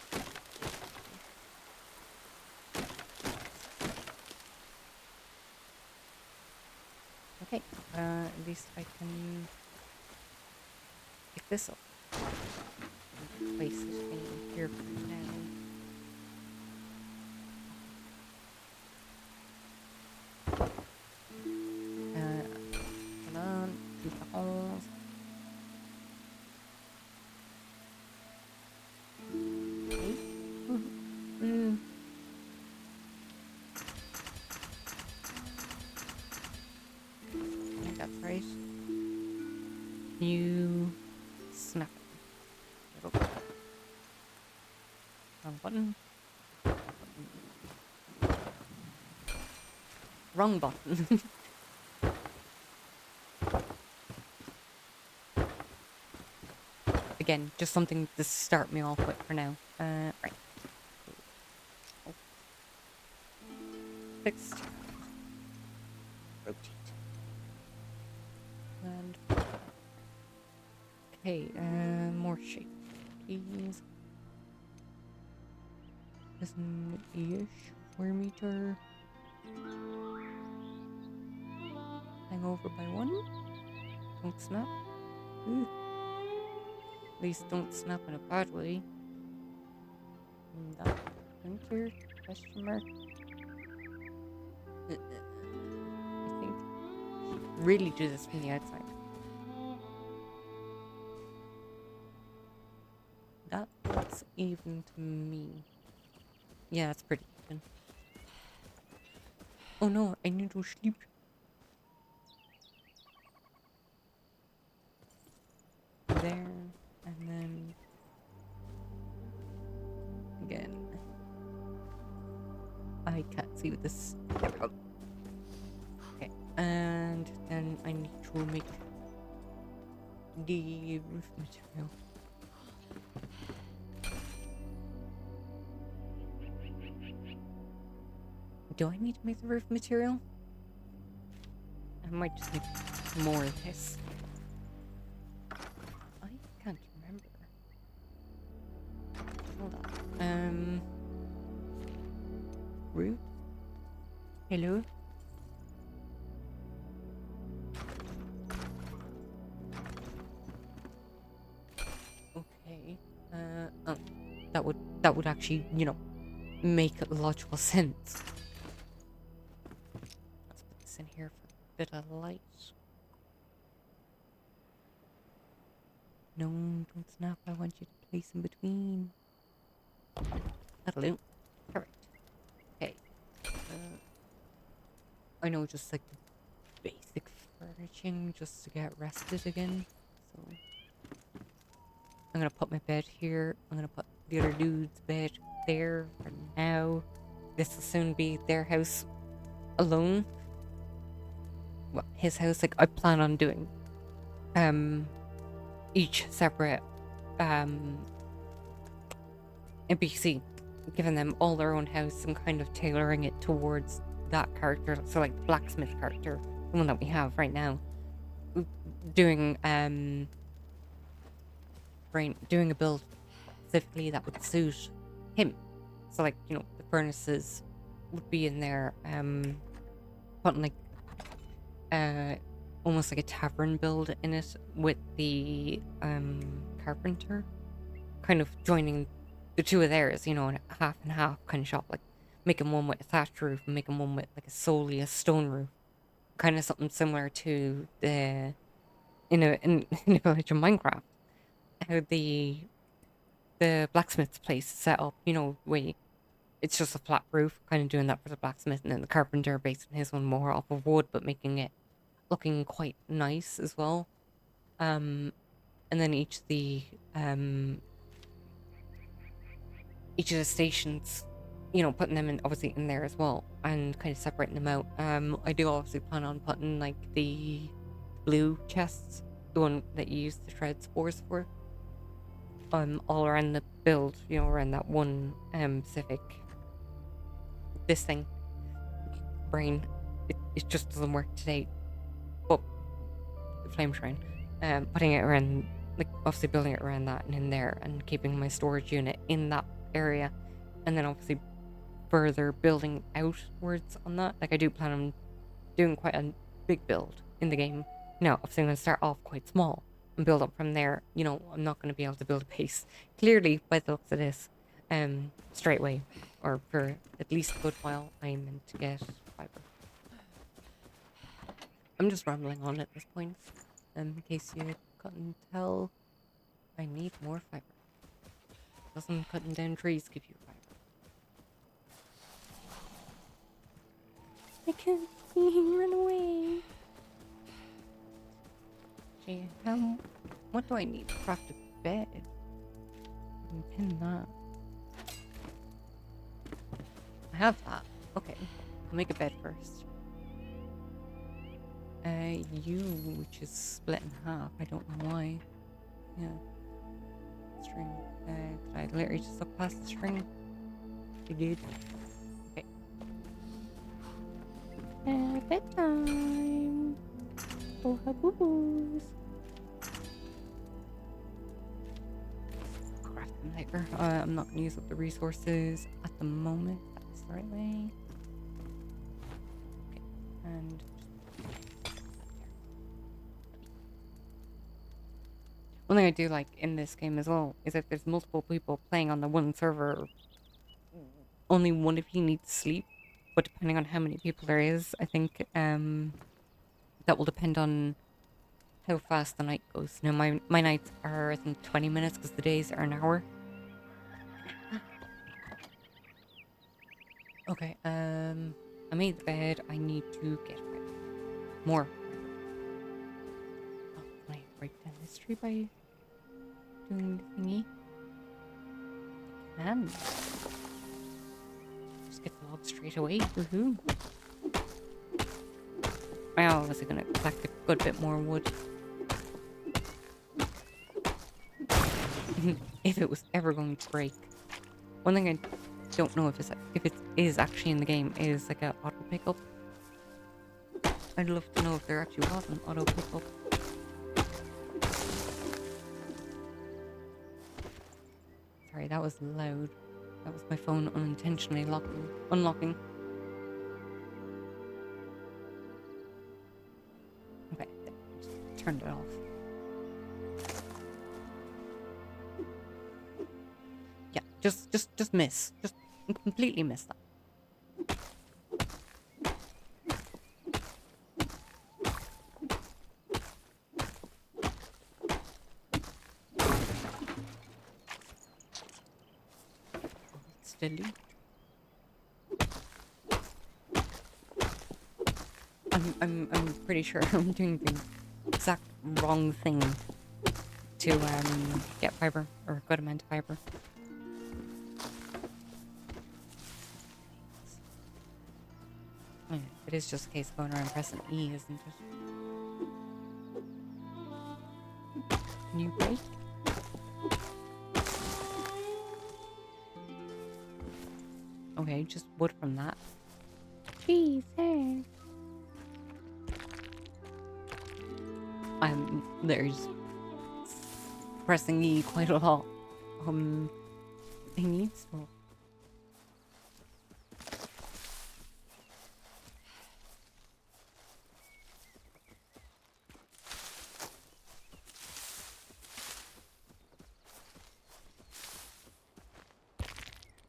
Okay, at least I can pick this up and place it in here for now. Hold on, keep the holes. I think that's right. You snap it. Little wrong button. Wrong button. Again, just something to start me off with for now. Right. Oh. Fixed. Rotate. And okay, more shape, please. Isn't ish square meter? Hang over by 1. Don't snap. Ooh. At least don't snap in a bad way. And that enter question mark. I think really do this from the outside. That looks even to me. Yeah, that's pretty even. Oh no, I need to sleep. There, and then again. I can't see with this. There we go. Okay, and then I need to make the roof material. Do I need to make the roof material? I might just make more of this. I can't remember. Hold on. Roof? Hello? Okay. Oh, that would actually, you know, make logical sense. Let's put this in here for a bit of light. No, don't snap. I want you to place in between. That'll do. Perfect. Okay. I know, just like the basic furnishing, just to get rested again. So I'm gonna put my bed here. I'm gonna put the other dude's bed there for now. This will soon be their house alone. Well, his house. Like, I plan on doing each separate NPC, giving them all their own house and kind of tailoring it towards that character. So like the blacksmith character, the one that we have right now, doing doing a build specifically that would suit him. So like, you know, the furnaces would be in there, putting like almost like a tavern build in it with the carpenter, kind of joining the two of theirs, you know, in a half and half kind of shop, like making one with a thatched roof and making one with like solely a stone roof, kind of something similar to the in a village of Minecraft, how the blacksmith's place is set up, you know, where it's just a flat roof, kind of doing that for the blacksmith, and then the carpenter basing his one more off of wood, but making it looking quite nice as well. And then each each of the stations, you know, putting them in obviously in there as well and kind of separating them out. I do obviously plan on putting like the blue chests, the one that you use to shred spores for, all around the build, you know, around that one specific this thing brain. It just doesn't work today. But the flame shrine, putting it around, like obviously building it around that and in there, and keeping my storage unit in that area, and then obviously further building outwards on that. Like I do plan on doing quite a big build in the game. Now, obviously I'm going to start off quite small and build up from there. You know, I'm not going to be able to build a base, clearly, by the looks of this, straight away, or for at least a good while. I'm meant to get fiber. I'm just rambling on at this point. In case you couldn't tell, I need more fiber. Doesn't cutting down trees give you fiber? I can't see him run away. Gee, what do I need to craft a bed? I can pin that. I have that. Okay, I'll make a bed first. Which is split in half. I don't know why. Yeah. String. Did I literally just look past the string? I did. Okay. Bedtime. Oh, boo-boos. Craft them later. I'm not going to use up the resources at the moment. That's the right way. Okay. And one thing I do like in this game as well is that there's multiple people playing on the one server. Only one of you needs sleep, but depending on how many people there is, I think that will depend on how fast the night goes. Now my nights are, I think, 20 minutes because the days are an hour. Okay, I made the bed. I need to get more. Oh, can I break down this tree by doing the thingy? And just get the log straight away. Woohoo! I'm obviously gonna collect a good bit more wood. If it was ever going to break. One thing I don't know if it is actually in the game is like a auto pickup. I'd love to know if there actually was an auto pickup. Sorry, that was loud. That was my phone unintentionally unlocking. Okay, just turned it off. Yeah, just miss. Just completely miss that. Steady. I'm pretty sure I'm doing the exact wrong thing to get fiber, or a good amount of fiber. Yeah, it is just a case of going around pressing E, isn't it? Can you break? Okay, just wood from that. Jeez, hey. I'm literally just pressing E quite a lot. I need stuff.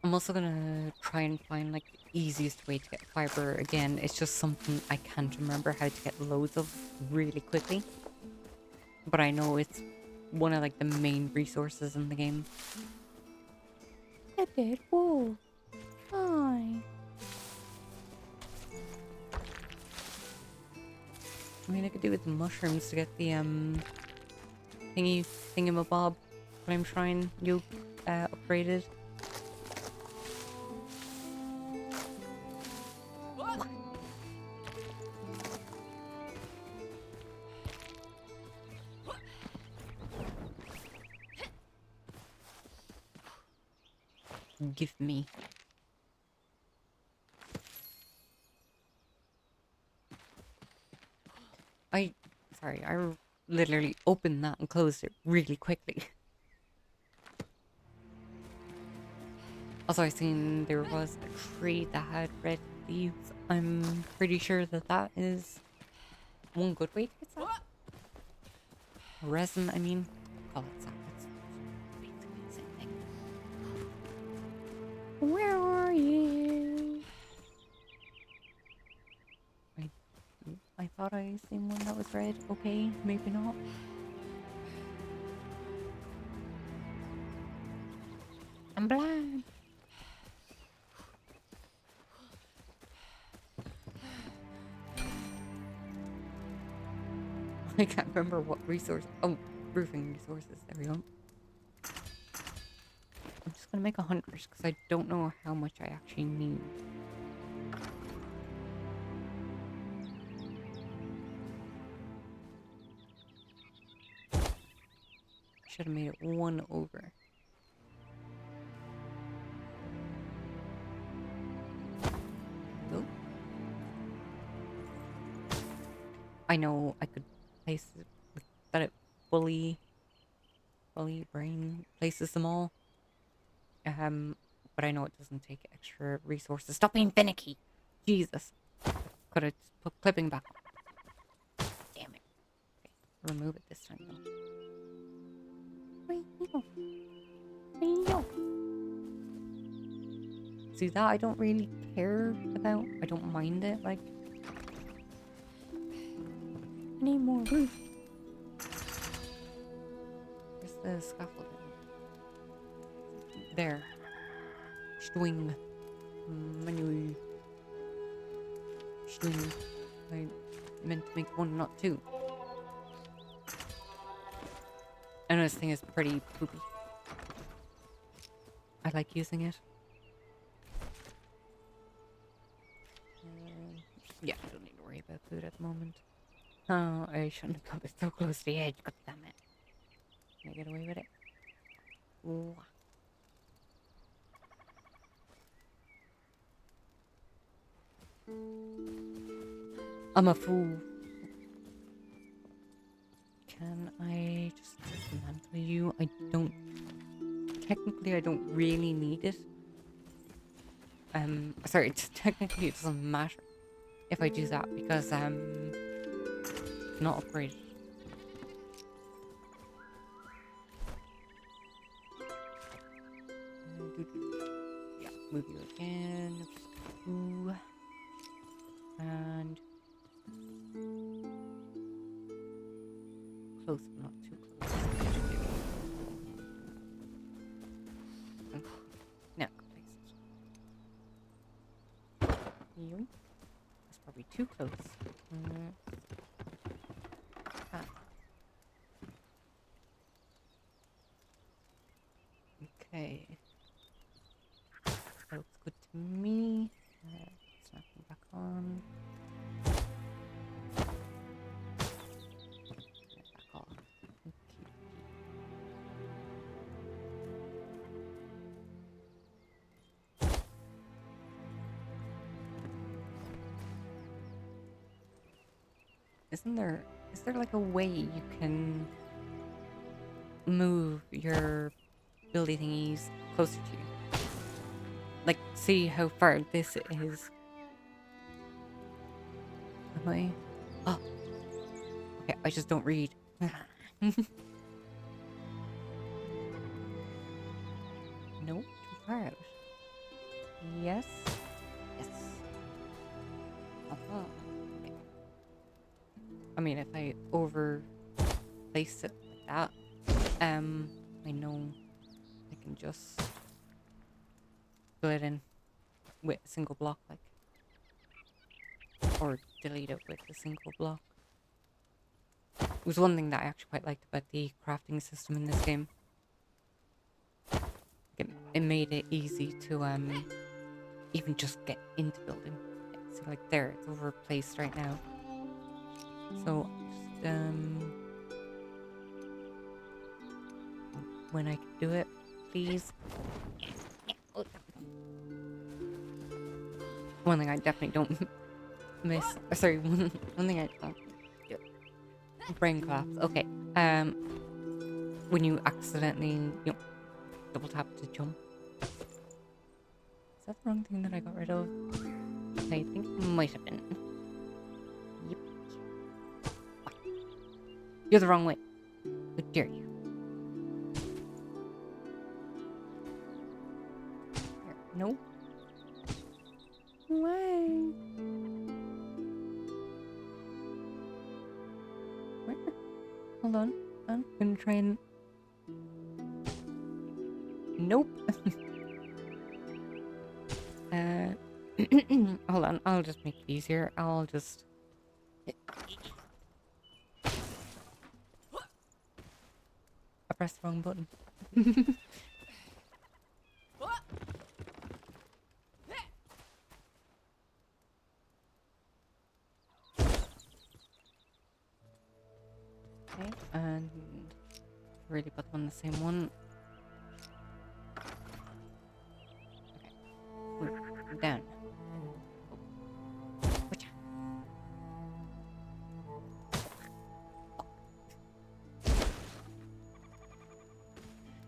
I'm also gonna try and find like the easiest way to get fiber again. It's just something I can't remember how to get loads of really quickly. But I know it's one of like the main resources in the game. A dead wolf. Hi. I mean, I could do with the mushrooms to get the thingamabob flame shrine you upgraded. give me. Sorry, I literally opened that and closed it really quickly. Also, I seen there was a tree that had red leaves. I'm pretty sure that that is one good way to get sap. Resin, I mean. Call it sap. It's basically the same thing. Where are you? I thought I seen one that was red. Okay, maybe not. I'm blind. I can't remember what resource. Oh, roofing resources. There we go. I'm just gonna make 100 because I don't know how much I actually need. Should have made it 1 over. Oh. I know I could place it like that. It fully brain places them all. But I know it doesn't take extra resources. Stop being finicky. Jesus. Could have put clipping back on. Damn it. Okay, remove it this time though. See that I don't really care about. I don't mind it. Like, I need more roof. Where's the scaffolding? There. Swing. Menu. Swing. I meant to make 1, not 2. I know this thing is pretty poopy. I like using it. Yeah, I don't need to worry about food at the moment. Oh, I shouldn't have got it so close to the edge. God damn it. Can I get away with it? Ooh. I'm a fool. Can I just dismantle you? I don't... Technically, I don't really need it. Sorry, technically it doesn't matter if I do that because, it's not upgraded. Yeah, move you again. Ooh. And... close, but not too close. Okay. Now, place it. Yoink. That's probably too close. Ah. Okay. That looks good to me. Snapping back on. Back off. Okay. Is there like a way you can move your building thingies closer to you? Like, see how far this is. Am I? Oh. Okay, I just don't read. Nope, too far out. Yes. Yes. Uh-huh. Okay. I mean, if I place it like that, I know I can just fill it in with a single block, like, or delete it with a single block. It was one thing that I actually quite liked about the crafting system in this game. It made it easy to even just get into building. So like there, it's overplaced right now. So just when I can do it, please. Oh, One thing I definitely don't miss. Sorry, one thing I don't. Yeah. Brain collapse. Okay. When you accidentally, double tap to jump. Is that the wrong thing that I got rid of? I think it might have been. Yep. You're the wrong way. How dare you? Here. No. Way. Where? Hold on. I'm gonna try and. Nope. Hold on. I'll just make it easier. I'll just. I pressed the wrong button. Okay, and really put them on the same one. Okay, down. Whatcha?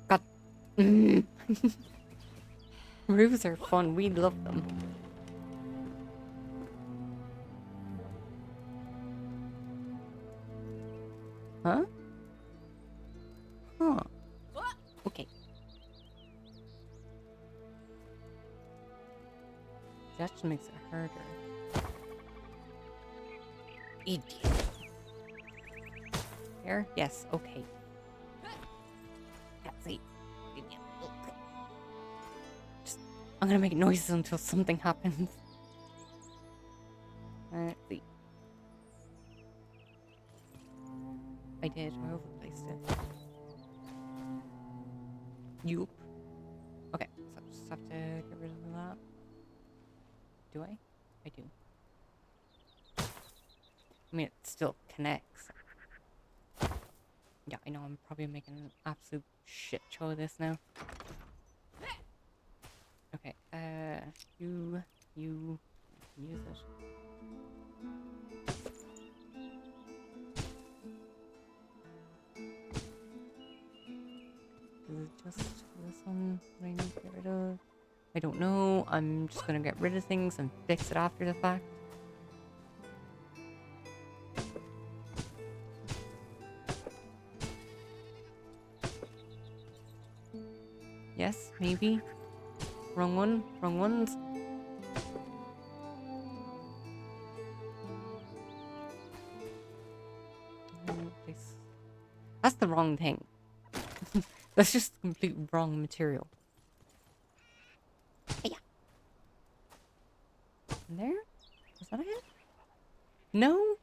God. Roofs are fun. We love them. Huh? Huh. Okay. That just makes it harder. Idiot. There? Yes, okay. That's it. Idiot. Okay. Just, I'm gonna make noises until something happens. Let's see. I did. I overplaced it. Yoop. Okay, so I just have to get rid of that. Do I? I do. I mean, it still connects. Yeah, I know I'm probably making an absolute shit show of this now. Okay, you can use it. Is it just this one that I need to get rid of? I don't know. I'm just gonna get rid of things and fix it after the fact. Yes, maybe. Wrong one. Wrong ones. That's the wrong thing. That's just complete wrong material. Yeah. There? Is that it? No,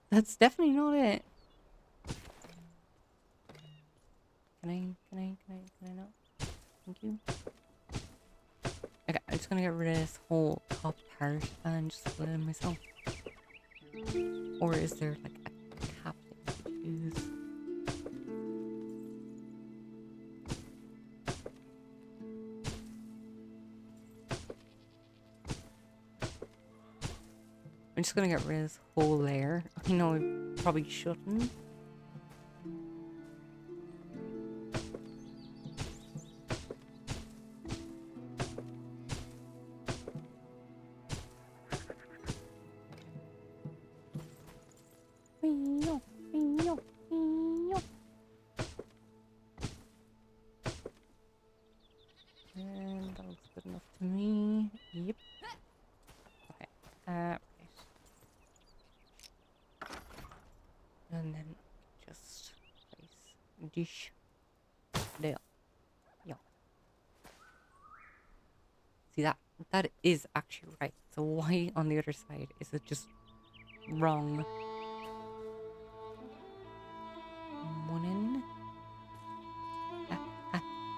that's definitely not it. Can I not? Thank you. Okay, I'm just gonna get rid of this whole top part and just put it in myself. Or is there like a cap that you use? I'm just gonna get rid of this whole layer. I know I probably shouldn't. And that looks good enough to me. Yep. Okay. Right. And then just place dish there. Yeah. See that? That is actually right. So why on the other side is it just wrong? One in.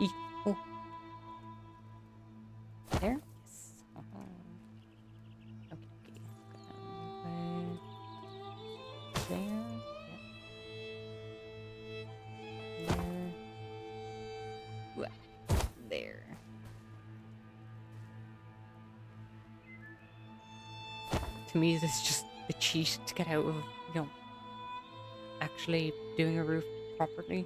E. Oh. There? Yes. Okay. There. Yep. There. to me, this is just a cheat to get out of, you know, actually doing a roof properly.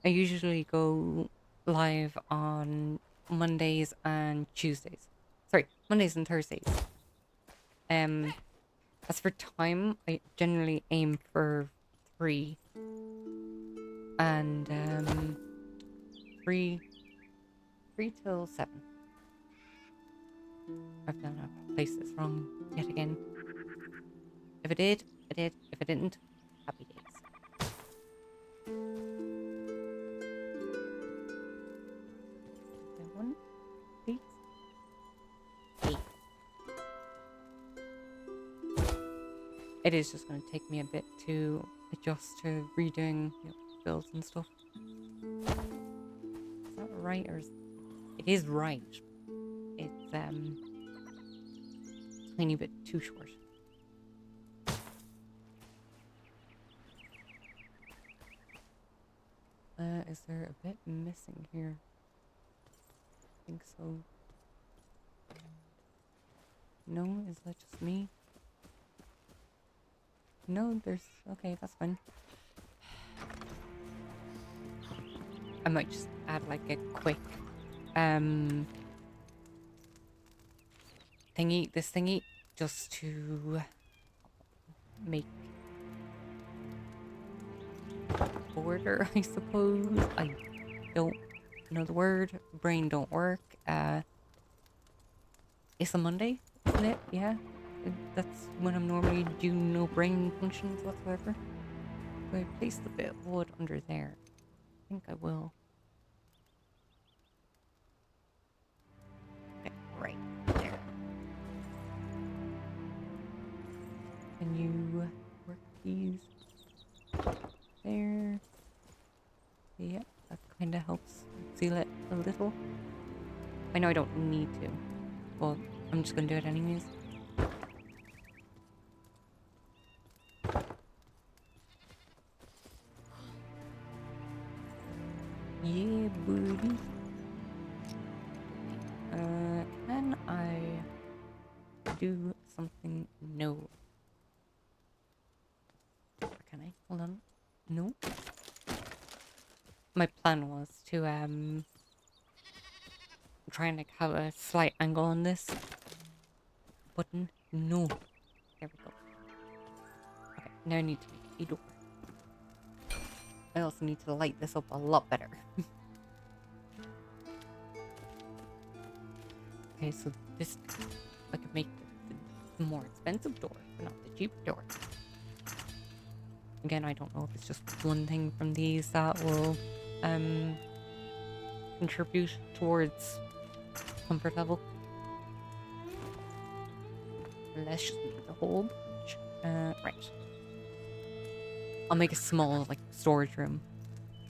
I usually go live on Mondays and Tuesdays. Sorry, Mondays and Thursdays. As for time, I generally aim for 3. And 3 till 7. I've done a place this wrong yet again. If I did, I did. If I didn't, happy days. One, please. 8. It is just going to take me a bit to adjust to redoing, you know, builds and stuff. Is that right, or is it is right? It's a tiny bit too short. Is there a bit missing here? I think so. No, is that just me? No, there's... Okay, that's fine. I might just add like a quick thingy, this thingy, just to make border, I suppose. I don't know the word. Brain don't work. It's a Monday, isn't it? Yeah. That's when I'm normally doing no brain functions whatsoever. Do I place the bit of wood under there? I think I will. Okay, right there. Can you work these there? Yeah, that kind of helps seal it a little. I know I don't need to, but I'm just gonna do it anyways. Yeah, buddy. Can I do something? No. Or can I? Hold on. No. My plan was to try and like have a slight angle on this button. No. There we go. Okay, now I need to make a door. I also need to light this up a lot better. Okay, so this, I could make the more expensive door, but not the cheap door. Again, I don't know if it's just one thing from these that will contribute towards comfort level. Let's just make the whole bunch. Right. I'll make a small, like, storage room.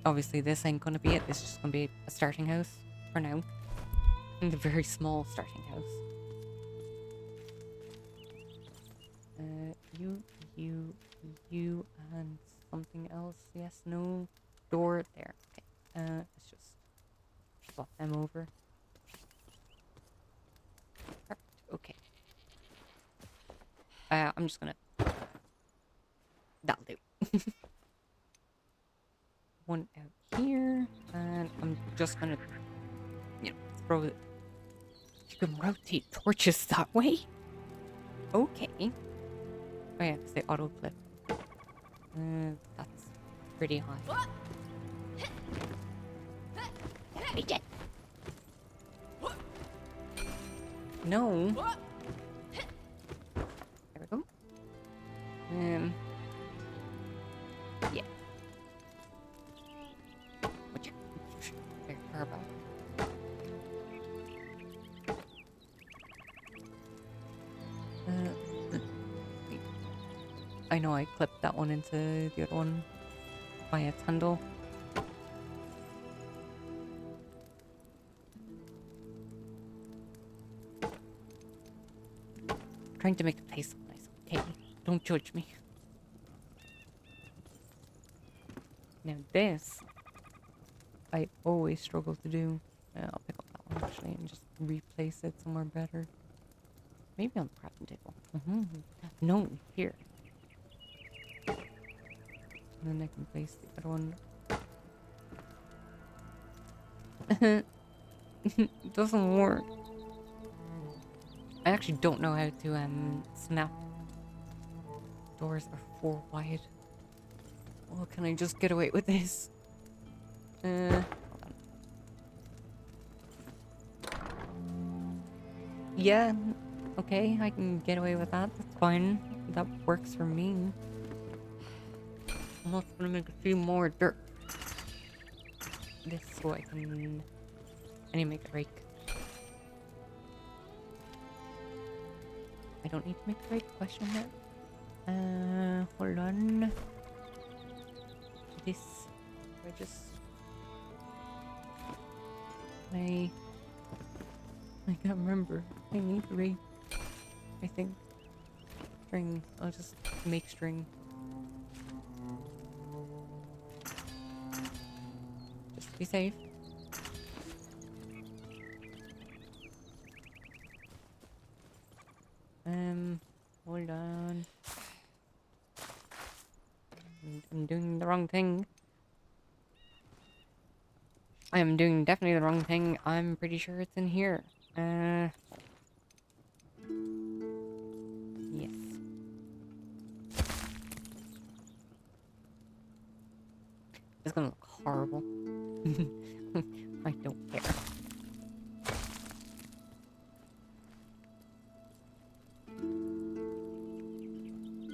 Obviously, this ain't gonna be it. This is just gonna be a starting house for now. And a very small starting house. You, and something else. Yes, no. Door there. Okay. Let's just swap them over. Perfect. Okay. I'm just gonna... That'll do. One out here. And I'm just gonna, you know, throw it. You can rotate torches that way? Okay. Oh yeah, because they auto-clip. That's pretty high. We did. No. There we go. Yeah. Watch out. Very far back. I know I clipped that one into the other one by its handle. Trying to make the place look nice. Okay, don't judge me. Now this I always struggle to do. I'll pick up that one actually and just replace it somewhere better. Maybe on the crafting table. No, here. And then I can place the other one. It doesn't work. I actually don't know how to snap. Doors are 4 wide. Oh, can I just get away with this? Hold on. Yeah, okay, I can get away with that. That's fine. That works for me. I'm also gonna make a few more dirt. This so I can. I need to make a rake. I don't need to make a rake? Question mark. Hold on. This. I just. I can't remember. I need a rake. I think. String. I'll just make string. Just to be safe. Hold on. I'm doing the wrong thing. I am doing definitely the wrong thing. I'm pretty sure it's in here. Yes. It's gonna look horrible. I don't care.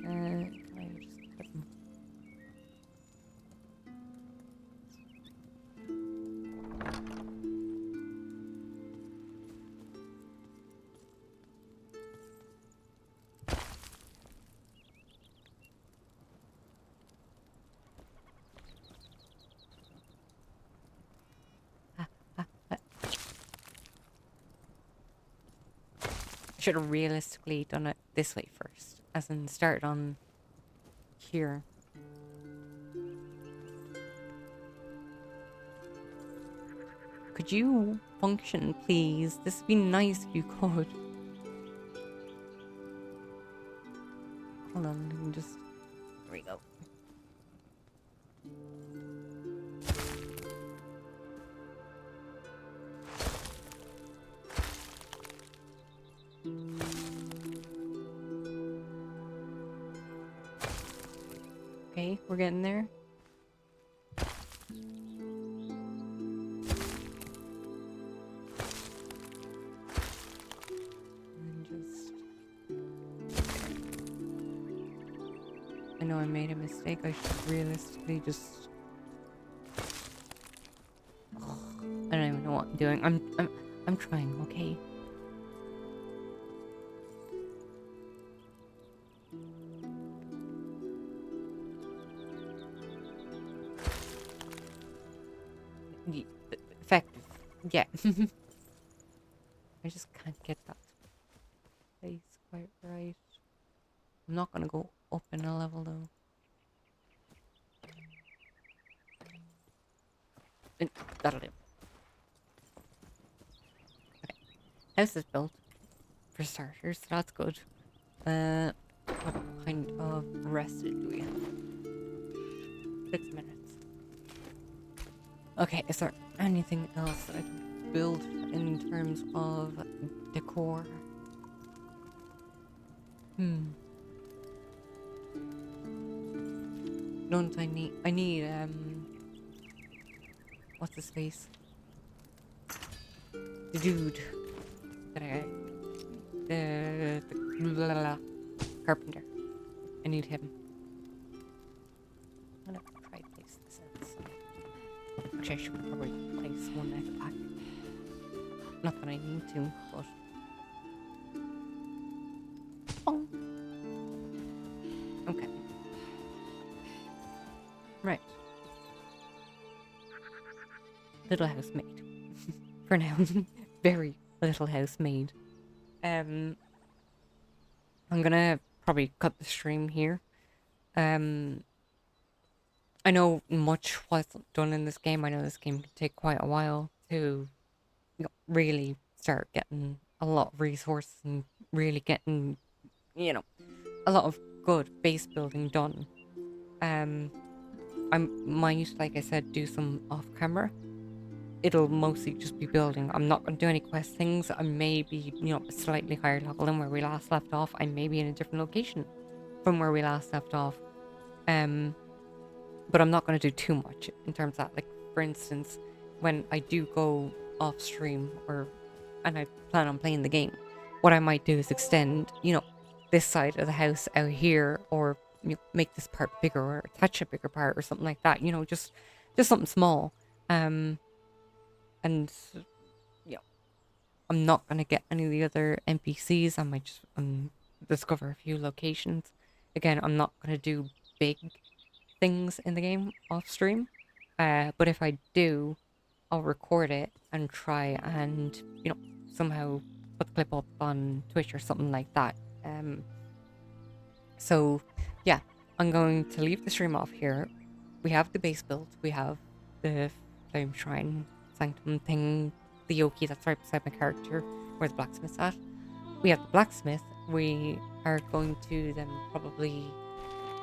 Can I just put them? I should have realistically done it this way first, as in started on here. Could you function, please? This would be nice if you could. Hold on, let me just. There we go. Okay, we're getting there. And just... I know I made a mistake. I should realistically just... I don't even know what I'm doing. I'm trying, okay? Effective. Yeah. I just can't get that place quite right. I'm not gonna go up in a level though. That'll do. Okay. House is built. For starters, so that's good. What kind of rested do we have? 6 minutes. Okay, is there anything else that I can build in terms of decor? Don't I need, what's his face? The dude that the blah, blah, blah, carpenter. I need him. I'm gonna try to place this outside. Actually, I should probably place one at the back. Not that I need to, but... Bong. Okay. Right. Little house made. For now. Very little house made. I'm gonna probably cut the stream here. I know much was done in this game. I know this game can take quite a while to really start getting a lot of resources and really getting, you know, a lot of good base building done. Um, I might, like I said, do some off camera. It'll mostly just be building. I'm not going to do any quest things. I may be, a slightly higher level than where we last left off. I may be in a different location from where we last left off. But I'm not going to do too much in terms of that. Like, for instance, when I do go off stream and I plan on playing the game, what I might do is extend, this side of the house out here, or make this part bigger, or attach a bigger part, or something like that. Just something small. And you know, I'm not gonna get any of the other NPCs. I might just discover a few locations. Again, I'm not gonna do big things in the game off stream. But if I do, I'll record it and try and, somehow put the clip up on Twitch or something like that. So yeah, I'm going to leave the stream off here. We have the base built. We have the Flame Shrine Sanctum thing, the Yoki that's right beside my character, where the blacksmith's at. We have the blacksmith. We are going to then probably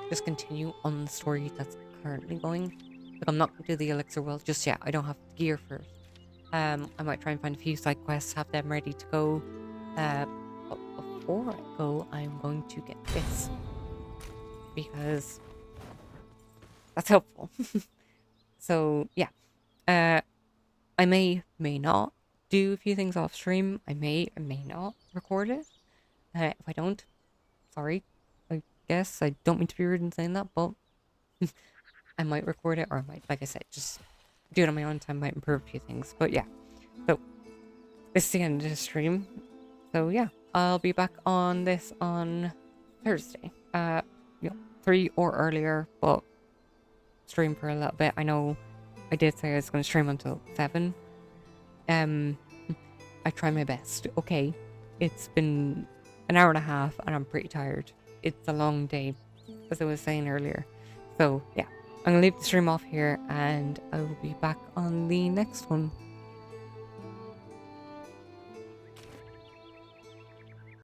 just continue on the story that's currently going. Like, I'm not going to do the Elixir World just yet. I don't have the gear for it. I might try and find a few side quests, have them ready to go. But before I go, I'm going to get this, because that's helpful. So yeah, I may not do a few things off stream. I may not record it. If I don't, sorry. I guess I don't mean to be rude in saying that, but I might record it, or I might, like I said, just do it on my own time. Might improve a few things, but yeah. So this is the end of the stream. So yeah, I'll be back on this on Thursday. 3 or earlier, but stream for a little bit. I know I did say I was going to stream until 7. I try my best. Okay, it's been an hour and a half and I'm pretty tired. It's a long day, as I was saying earlier. So yeah, I'm going to leave the stream off here and I will be back on the next one.